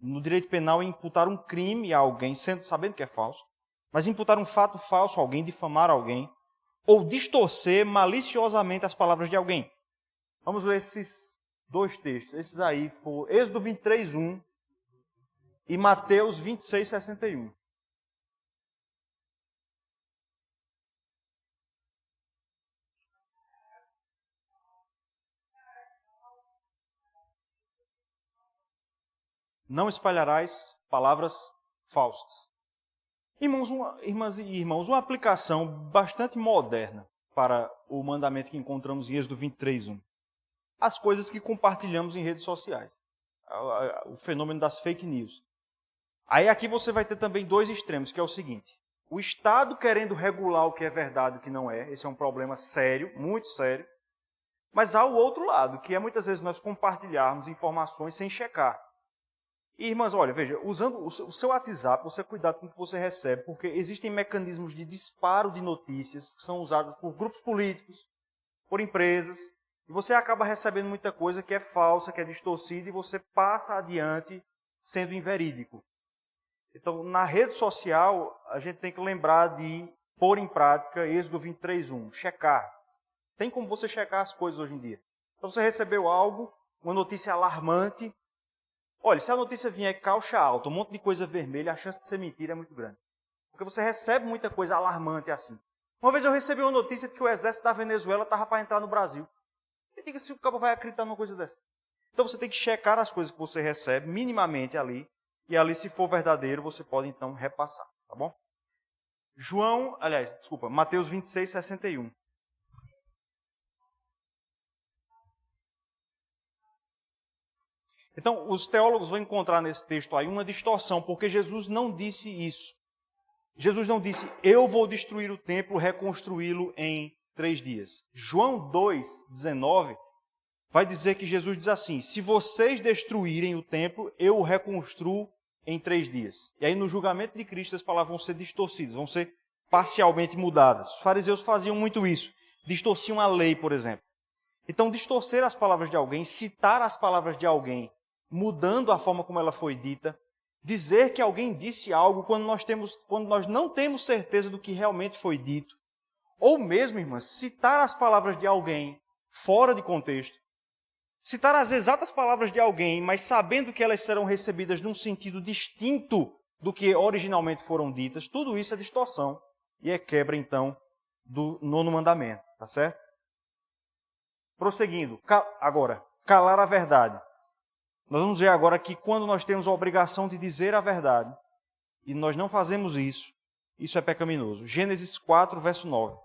No direito penal, imputar um crime a alguém, sabendo que é falso, mas imputar um fato falso a alguém, difamar alguém, ou distorcer maliciosamente as palavras de alguém. Vamos ler esses dois textos. Esses aí foram Êxodo 23, 1 e Mateus 26, 61. Não espalharás palavras falsas. Irmãs e irmãos, uma aplicação bastante moderna para o mandamento que encontramos em Êxodo 23, 1. As coisas que compartilhamos em redes sociais. O fenômeno das fake news. Aí aqui você vai ter também dois extremos, que é o seguinte. O Estado querendo regular o que é verdade e o que não é. Esse é um problema sério, muito sério. Mas há o outro lado, que é muitas vezes nós compartilharmos informações sem checar. E, irmãs, olha, veja, usando o seu WhatsApp, você cuidado com o que você recebe, porque existem mecanismos de disparo de notícias que são usados por grupos políticos, por empresas, e você acaba recebendo muita coisa que é falsa, que é distorcida, e você passa adiante sendo inverídico. Então, na rede social, a gente tem que lembrar de pôr em prática Êxodo 23, 1, checar. Tem como você checar as coisas hoje em dia. Então, você recebeu algo, uma notícia alarmante. Olha, se a notícia vier caucha alta, um monte de coisa vermelha, a chance de ser mentira é muito grande. Porque você recebe muita coisa alarmante assim. Uma vez eu recebi uma notícia de que o exército da Venezuela estava para entrar no Brasil. E diga se o cabo vai acreditar numa coisa dessa. Então você tem que checar as coisas que você recebe, minimamente ali. E ali, se for verdadeiro, você pode então repassar. Tá bom? Mateus 26, 61. Então, os teólogos vão encontrar nesse texto aí uma distorção, porque Jesus não disse isso. Jesus não disse, eu vou destruir o templo, reconstruí-lo em 3 dias. João 2, 19, vai dizer que Jesus diz assim, se vocês destruírem o templo, eu o reconstruo em 3 dias. E aí, no julgamento de Cristo, as palavras vão ser distorcidas, vão ser parcialmente mudadas. Os fariseus faziam muito isso, distorciam a lei, por exemplo. Então, distorcer as palavras de alguém, citar as palavras de alguém, mudando a forma como ela foi dita, dizer que alguém disse algo quando nós não temos certeza do que realmente foi dito, Ou mesmo, irmãs, citar as palavras de alguém fora de contexto, citar as exatas palavras de alguém, mas sabendo que elas serão recebidas num sentido distinto do que originalmente foram ditas, tudo isso é distorção e é quebra, então, do 9º mandamento, tá certo? Prosseguindo, agora, calar a verdade. Nós vamos ver agora que quando nós temos a obrigação de dizer a verdade, e nós não fazemos isso, isso é pecaminoso. Gênesis 4, verso 9.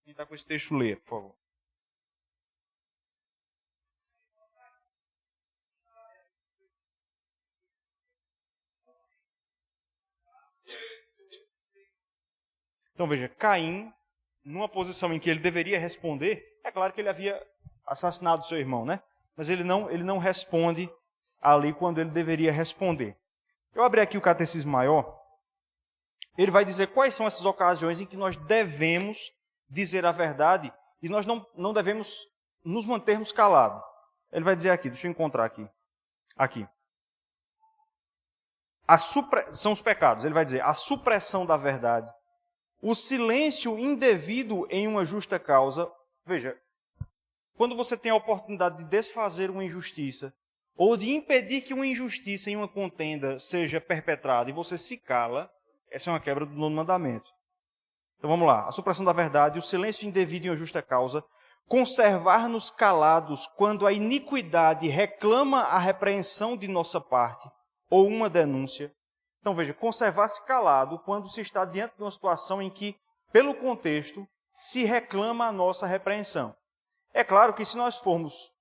Quem está com esse texto, lê, por favor. Então veja, Caim, numa posição em que ele deveria responder, é claro que ele havia assassinado seu irmão, né? Mas ele não responde ali quando ele deveria responder. Eu abri aqui o Catecismo Maior, ele vai dizer quais são essas ocasiões em que nós devemos dizer a verdade e nós não devemos nos mantermos calados. Ele vai dizer aqui, deixa eu encontrar aqui. Aqui. São os pecados. Ele vai dizer a supressão da verdade, o silêncio indevido em uma justa causa. Veja, quando você tem a oportunidade de desfazer uma injustiça ou de impedir que uma injustiça em uma contenda seja perpetrada e você se cala, essa é uma quebra do 9º mandamento. Então vamos lá. A supressão da verdade, o silêncio indevido em uma justa causa, conservar-nos calados quando a iniquidade reclama a repreensão de nossa parte ou uma denúncia. Então veja, conservar-se calado quando se está diante de uma situação em que, pelo contexto, se reclama a nossa repreensão. É claro que se nós formos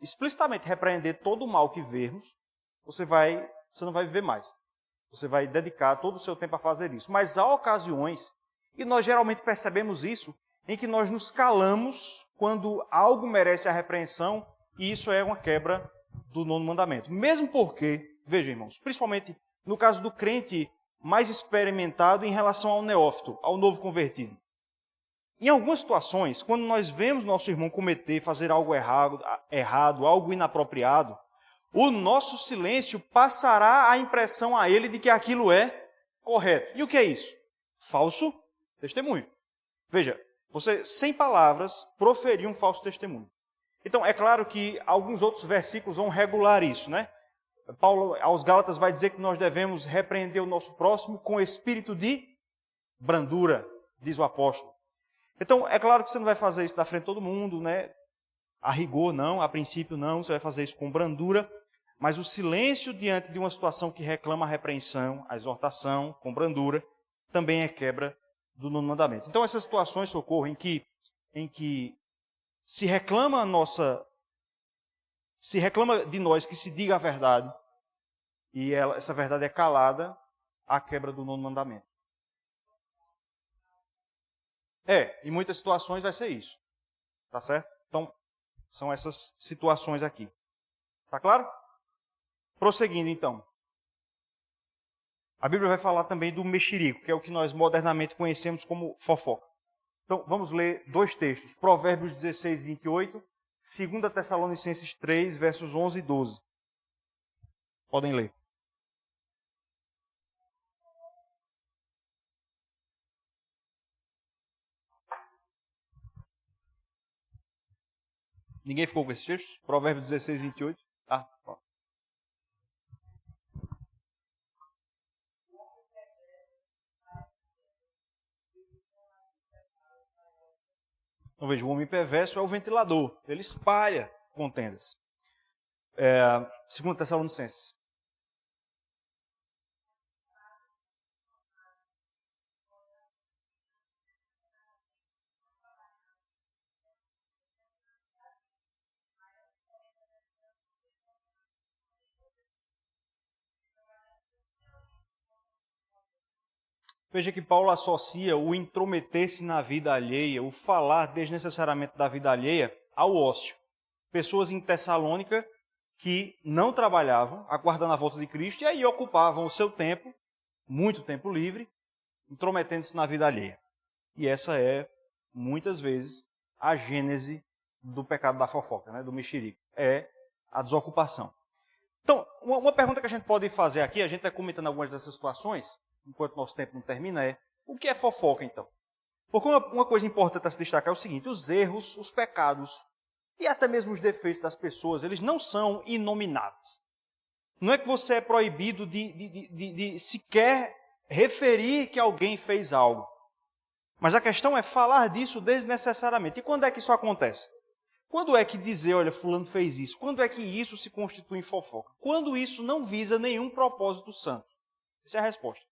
explicitamente repreender todo o mal que vermos, você não vai viver mais. Você vai dedicar todo o seu tempo a fazer isso. Mas há ocasiões, e nós geralmente percebemos isso, em que nós nos calamos quando algo merece a repreensão, e isso é uma quebra do 9º mandamento. Mesmo porque, vejam, irmãos, principalmente no caso do crente mais experimentado em relação ao neófito, ao novo convertido. Em algumas situações, quando nós vemos nosso irmão fazer algo errado, algo inapropriado, o nosso silêncio passará a impressão a ele de que aquilo é correto. E o que é isso? Falso testemunho. Veja, você, sem palavras, proferiu um falso testemunho. Então, é claro que alguns outros versículos vão regular isso, né? Paulo, aos Gálatas, vai dizer que nós devemos repreender o nosso próximo com espírito de brandura, diz o apóstolo. Então, é claro que você não vai fazer isso na frente de todo mundo, né? A rigor não, a princípio não, você vai fazer isso com brandura, mas o silêncio diante de uma situação que reclama a repreensão, a exortação, com brandura, também é quebra do 9º mandamento. Então, essas situações, socorro, em que se reclama de nós que se diga a verdade, e essa verdade é calada, a quebra do 9º mandamento. Em muitas situações vai ser isso. Tá certo? Então, são essas situações aqui. Tá claro? Prosseguindo, então. A Bíblia vai falar também do mexerico, que é o que nós modernamente conhecemos como fofoca. Então, vamos ler 2 textos. Provérbios 16, 28, 2 Tessalonicenses 3, versos 11 e 12. Podem ler. Ninguém ficou com esses textos? Provérbios 16, 28. Pronto. Então veja, o homem perverso é o ventilador. Ele espalha contendas. 2 Tessalonicenses. Veja que Paulo associa o intrometer-se na vida alheia, o falar desnecessariamente da vida alheia, ao ócio. Pessoas em Tessalônica que não trabalhavam, aguardando a volta de Cristo, e aí ocupavam o seu tempo, muito tempo livre, intrometendo-se na vida alheia. E essa é, muitas vezes, a gênese do pecado da fofoca, né, do mexerico. É a desocupação. Então, uma pergunta que a gente pode fazer aqui, a gente está comentando algumas dessas situações, enquanto nosso tempo não termina, o que é fofoca, então? Porque uma coisa importante a se destacar é o seguinte: os erros, os pecados e até mesmo os defeitos das pessoas, eles não são inomináveis. Não é que você é proibido de sequer referir que alguém fez algo. Mas a questão é falar disso desnecessariamente. E quando é que isso acontece? Quando é que dizer, olha, fulano fez isso? Quando é que isso se constitui em fofoca? Quando isso não visa nenhum propósito santo. Essa é a resposta.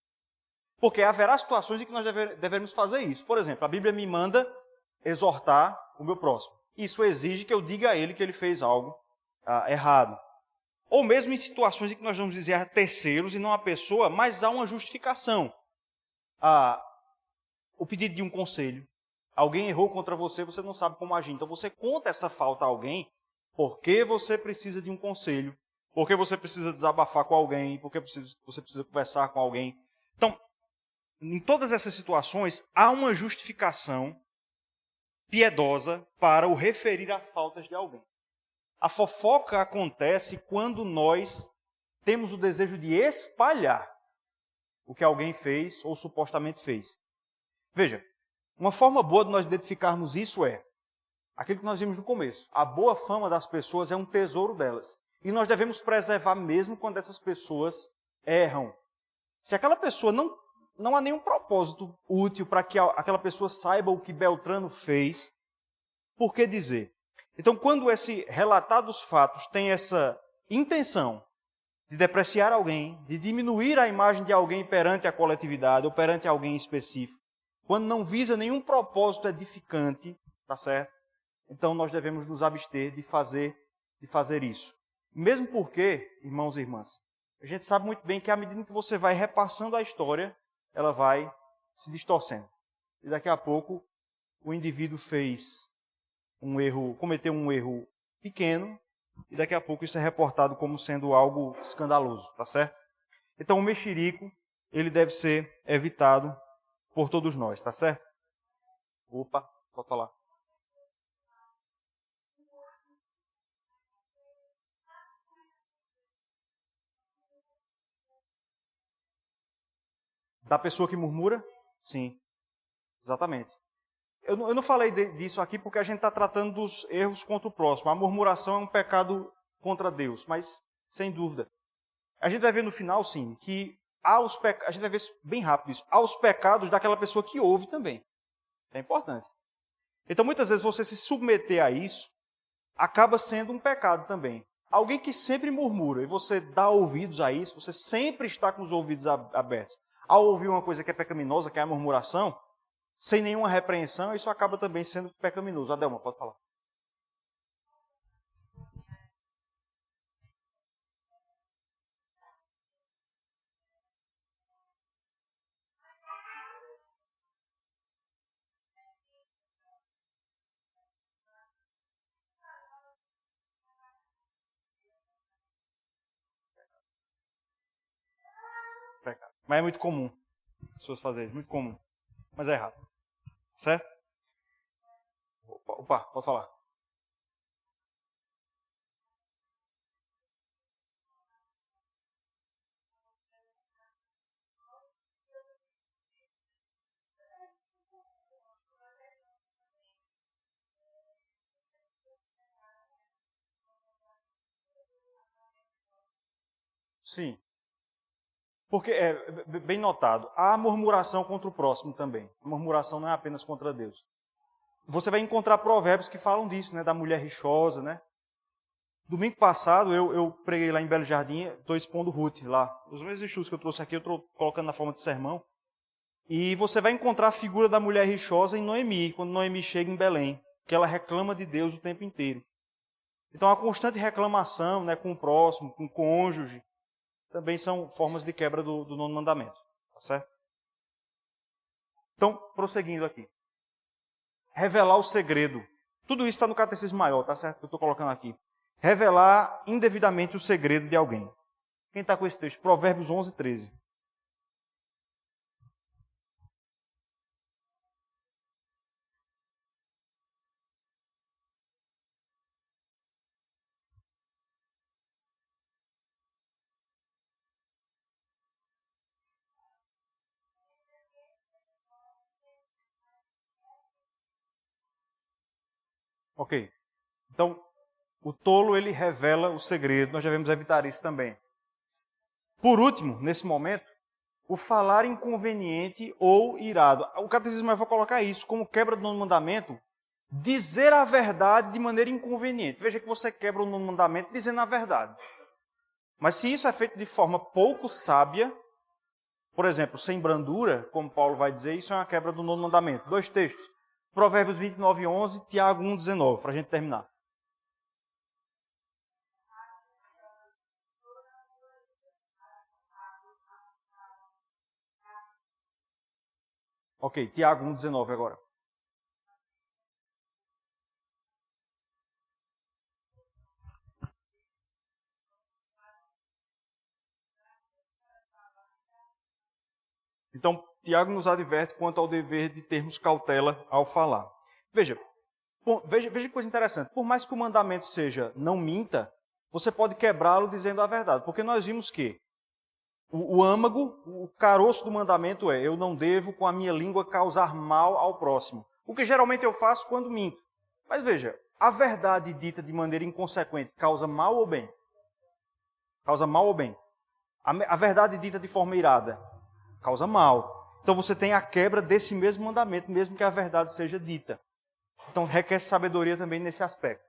Porque haverá situações em que nós devemos fazer isso. Por exemplo, a Bíblia me manda exortar o meu próximo. Isso exige que eu diga a ele que ele fez algo errado. Ou mesmo em situações em que nós vamos dizer a terceiros e não a pessoa, mas há uma justificação. O pedido de um conselho. Alguém errou contra você, você não sabe como agir. Então você conta essa falta a alguém porque você precisa de um conselho, porque você precisa desabafar com alguém, porque você precisa conversar com alguém. Então, em todas essas situações, há uma justificação piedosa para o referir às faltas de alguém. A fofoca acontece quando nós temos o desejo de espalhar o que alguém fez ou supostamente fez. Veja, uma forma boa de nós identificarmos isso é aquilo que nós vimos no começo. A boa fama das pessoas é um tesouro delas. E nós devemos preservar mesmo quando essas pessoas erram. Se aquela pessoa não há nenhum propósito útil para que aquela pessoa saiba o que Beltrano fez, por que dizer? Então, quando esse relatar dos fatos tem essa intenção de depreciar alguém, de diminuir a imagem de alguém perante a coletividade ou perante alguém específico, quando não visa nenhum propósito edificante, tá certo? Então nós devemos nos abster de fazer isso. Mesmo porque, irmãos e irmãs, a gente sabe muito bem que à medida que você vai repassando a história, ela vai se distorcendo. E daqui a pouco o indivíduo cometeu um erro pequeno, e daqui a pouco isso é reportado como sendo algo escandaloso, tá certo? Então o mexerico, ele deve ser evitado por todos nós, tá certo? Opa, pode falar. Da pessoa que murmura? Sim, exatamente. Eu não falei disso aqui porque a gente está tratando dos erros contra o próximo. A murmuração é um pecado contra Deus, mas sem dúvida. A gente vai ver no final, sim, que a gente vai ver bem rápido isso. Há os pecados daquela pessoa que ouve também. É importante. Então, muitas vezes, você se submeter a isso acaba sendo um pecado também. Alguém que sempre murmura e você dá ouvidos a isso, você sempre está com os ouvidos abertos. Ao ouvir uma coisa que é pecaminosa, que é a murmuração, sem nenhuma repreensão, isso acaba também sendo pecaminoso. Adelma, pode falar. Pecado. Mas é muito comum as pessoas fazerem isso, muito comum. Mas é errado. Certo? Opa, pode falar. Sim. Porque, bem notado, há murmuração contra o próximo também. A murmuração não é apenas contra Deus. Você vai encontrar provérbios que falam disso, né? Da mulher rixosa, né? Domingo passado eu preguei lá em Belo Jardim, estou expondo Ruth lá. Os mesmos estudos que eu trouxe aqui, eu estou colocando na forma de sermão. E você vai encontrar a figura da mulher rixosa em Noemi, quando Noemi chega em Belém, que ela reclama de Deus o tempo inteiro. Então a constante reclamação, né, com o próximo, com o cônjuge, também são formas de quebra do nono mandamento. Tá certo? Então, prosseguindo aqui. Revelar o segredo. Tudo isso está no Catecismo Maior, tá certo? Que eu estou colocando aqui. Revelar indevidamente o segredo de alguém. Quem está com esse texto? Provérbios 11, 13. Ok. Então, o tolo, ele revela o segredo. Nós devemos evitar isso também. Por último, nesse momento, o falar inconveniente ou irado. O catecismo vai colocar isso como quebra do nono mandamento, dizer a verdade de maneira inconveniente. Veja que você quebra o nono mandamento dizendo a verdade. Mas se isso é feito de forma pouco sábia, por exemplo, sem brandura, como Paulo vai dizer, isso é uma quebra do nono mandamento. 2 textos. Provérbios 29:11, Tiago 1:19, para a gente terminar. Ok, Tiago 1:19 agora. Então, Tiago nos adverte quanto ao dever de termos cautela ao falar. Veja que coisa interessante. Por mais que o mandamento seja não minta, você pode quebrá-lo dizendo a verdade. Porque nós vimos que o âmago, o caroço do mandamento é: eu não devo com a minha língua causar mal ao próximo. O que geralmente eu faço quando minto. Mas veja, a verdade dita de maneira inconsequente causa mal ou bem? Causa mal ou bem? A verdade dita de forma irada causa mal. Então você tem a quebra desse mesmo mandamento, mesmo que a verdade seja dita. Então requer sabedoria também nesse aspecto.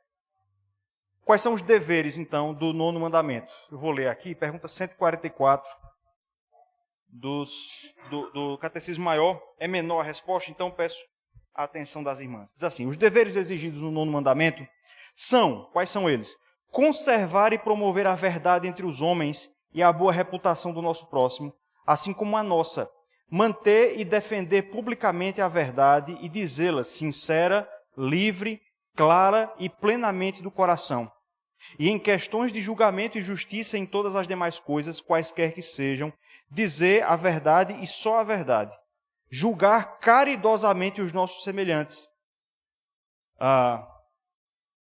Quais são os deveres, então, do nono mandamento? Eu vou ler aqui, pergunta 144 do Catecismo Maior. É menor a resposta, então peço a atenção das irmãs. Diz assim: os deveres exigidos no nono mandamento são, quais são eles? Conservar e promover a verdade entre os homens e a boa reputação do nosso próximo, assim como a nossa. Manter e defender publicamente a verdade e dizê-la sincera, livre, clara e plenamente do coração. E em questões de julgamento e justiça em todas as demais coisas, quaisquer que sejam, dizer a verdade e só a verdade. Julgar caridosamente os nossos semelhantes.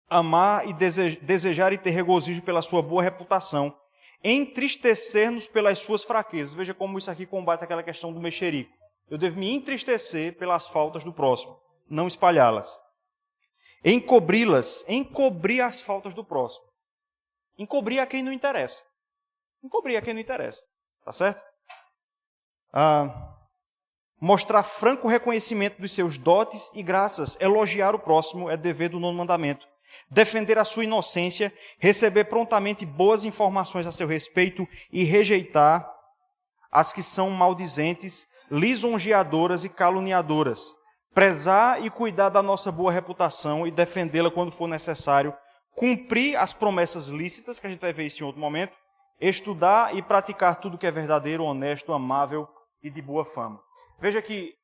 Amar e desejar e ter regozijo pela sua boa reputação. Entristecer-nos pelas suas fraquezas. Veja como isso aqui combate aquela questão do mexerico. Eu devo me entristecer pelas faltas do próximo, não espalhá-las. Encobri-las, encobrir as faltas do próximo. Encobrir a quem não interessa. Encobrir a quem não interessa. Tá certo? Mostrar franco reconhecimento dos seus dotes e graças. Elogiar o próximo é dever do nono mandamento. Defender a sua inocência, receber prontamente boas informações a seu respeito e rejeitar as que são maldizentes, lisonjeadoras e caluniadoras. Prezar e cuidar da nossa boa reputação e defendê-la quando for necessário. Cumprir as promessas lícitas, que a gente vai ver isso em outro momento. Estudar e praticar tudo que é verdadeiro, honesto, amável e de boa fama. Veja que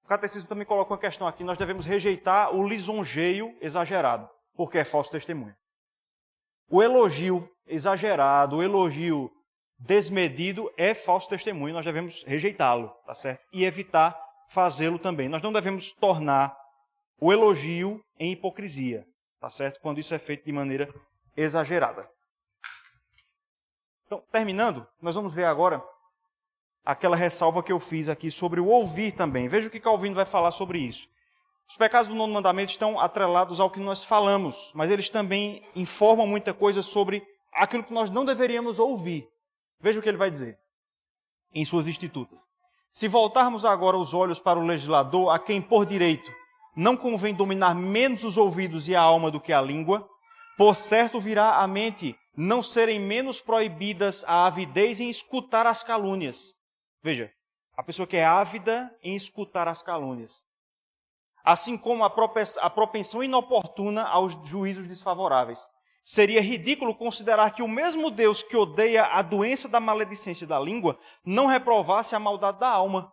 o Catecismo também coloca uma questão aqui: nós devemos rejeitar o lisonjeio exagerado, porque é falso testemunho. O elogio exagerado, o elogio desmedido é falso testemunho, nós devemos rejeitá-lo, tá certo? E evitar fazê-lo também. Nós não devemos tornar o elogio em hipocrisia, tá certo? Quando isso é feito de maneira exagerada. Então, terminando, nós vamos ver agora aquela ressalva que eu fiz aqui sobre o ouvir também. Veja o que Calvino vai falar sobre isso. Os pecados do nono mandamento estão atrelados ao que nós falamos, mas eles também informam muita coisa sobre aquilo que nós não deveríamos ouvir. Veja o que ele vai dizer em suas institutas. Se voltarmos agora os olhos para o legislador, a quem por direito não convém dominar menos os ouvidos e a alma do que a língua, por certo virá à mente não serem menos proibidas a avidez em escutar as calúnias. Veja, a pessoa que é ávida em escutar as calúnias. Assim como a propensão inoportuna aos juízos desfavoráveis. Seria ridículo considerar que o mesmo Deus que odeia a doença da maledicência da língua não reprovasse a maldade da alma.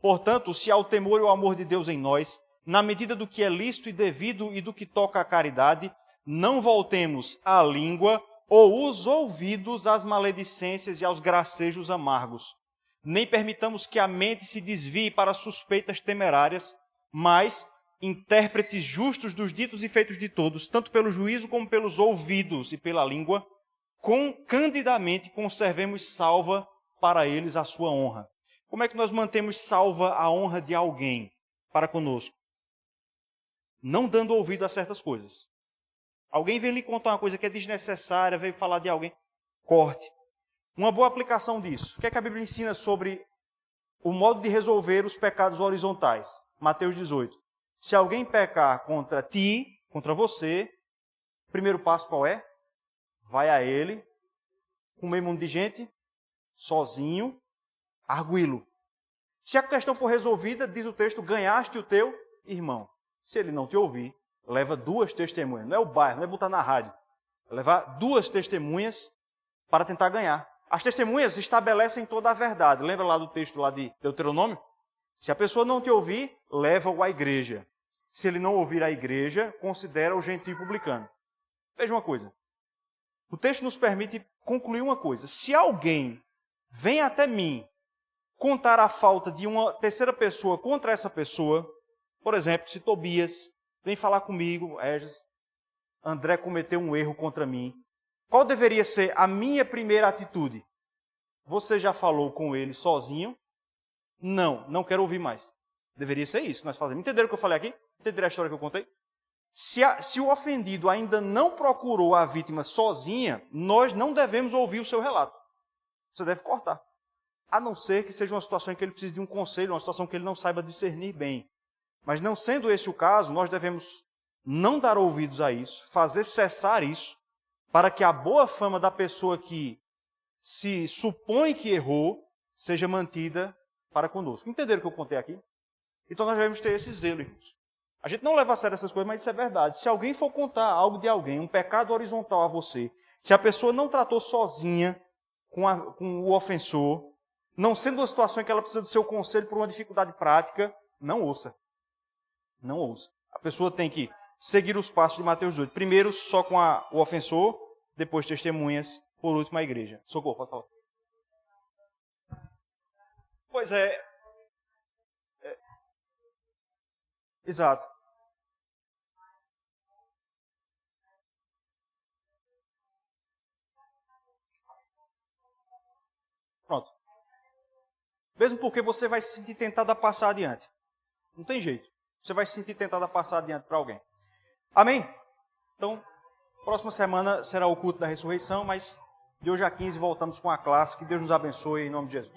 Portanto, se há o temor e o amor de Deus em nós, na medida do que é lícito e devido e do que toca à caridade, não voltemos a língua ou os ouvidos às maledicências e aos gracejos amargos. Nem permitamos que a mente se desvie para suspeitas temerárias, mas, intérpretes justos dos ditos e feitos de todos, tanto pelo juízo como pelos ouvidos e pela língua, candidamente conservemos salva para eles a sua honra. Como é que nós mantemos salva a honra de alguém para conosco? não dando ouvido a certas coisas. Alguém vem lhe contar uma coisa que é desnecessária, veio falar de alguém, corte. Uma boa aplicação disso. O que é que a Bíblia ensina sobre o modo de resolver os pecados horizontais? Mateus 18. Se alguém pecar contra ti, contra você, o primeiro passo qual é? Vai a ele, com meio mundo de gente, sozinho, arguí-lo. Se a questão for resolvida, diz o texto, ganhaste o teu irmão. Se ele não te ouvir, leva 2 testemunhas. Não é o bairro, não é botar na rádio. É levar 2 testemunhas para tentar ganhar. As testemunhas estabelecem toda a verdade. Lembra lá do texto lá de Deuteronômio? Se a pessoa não te ouvir, leva-o à igreja. Se ele não ouvir a igreja, considera o gentio publicano. Veja uma coisa. O texto nos permite concluir uma coisa. Se alguém vem até mim contar a falta de uma terceira pessoa contra essa pessoa, por exemplo, se Tobias vem falar comigo, André cometeu um erro contra mim, qual deveria ser a minha primeira atitude? Você já falou com ele sozinho? Não quero ouvir mais. Deveria ser isso que nós fazemos. Entenderam o que eu falei aqui? Entenderam a história que eu contei? Se o ofendido ainda não procurou a vítima sozinha, nós não devemos ouvir o seu relato. Você deve cortar. A não ser que seja uma situação em que ele precise de um conselho, uma situação que ele não saiba discernir bem. Mas não sendo esse o caso, nós devemos não dar ouvidos a isso, fazer cessar isso, para que a boa fama da pessoa que se supõe que errou seja mantida para conosco. Entenderam o que eu contei aqui? Então nós devemos ter esse zelo, irmãos. A gente não leva a sério essas coisas, mas isso é verdade. Se alguém for contar algo de alguém, um pecado horizontal a você, se a pessoa não tratou sozinha com o ofensor, não sendo uma situação em que ela precisa do seu conselho por uma dificuldade prática, não ouça. Não ouça. A pessoa tem que seguir os passos de Mateus 18. Primeiro, só com o ofensor, depois testemunhas, por último, a igreja. Socorro, pode falar. Pois é. Exato. Pronto. Mesmo porque você vai se sentir tentado a passar adiante. Não tem jeito. Você vai se sentir tentado a passar adiante para alguém. Amém? Então, próxima semana será o culto da ressurreição, mas de hoje a 15 voltamos com a classe. Que Deus nos abençoe em nome de Jesus.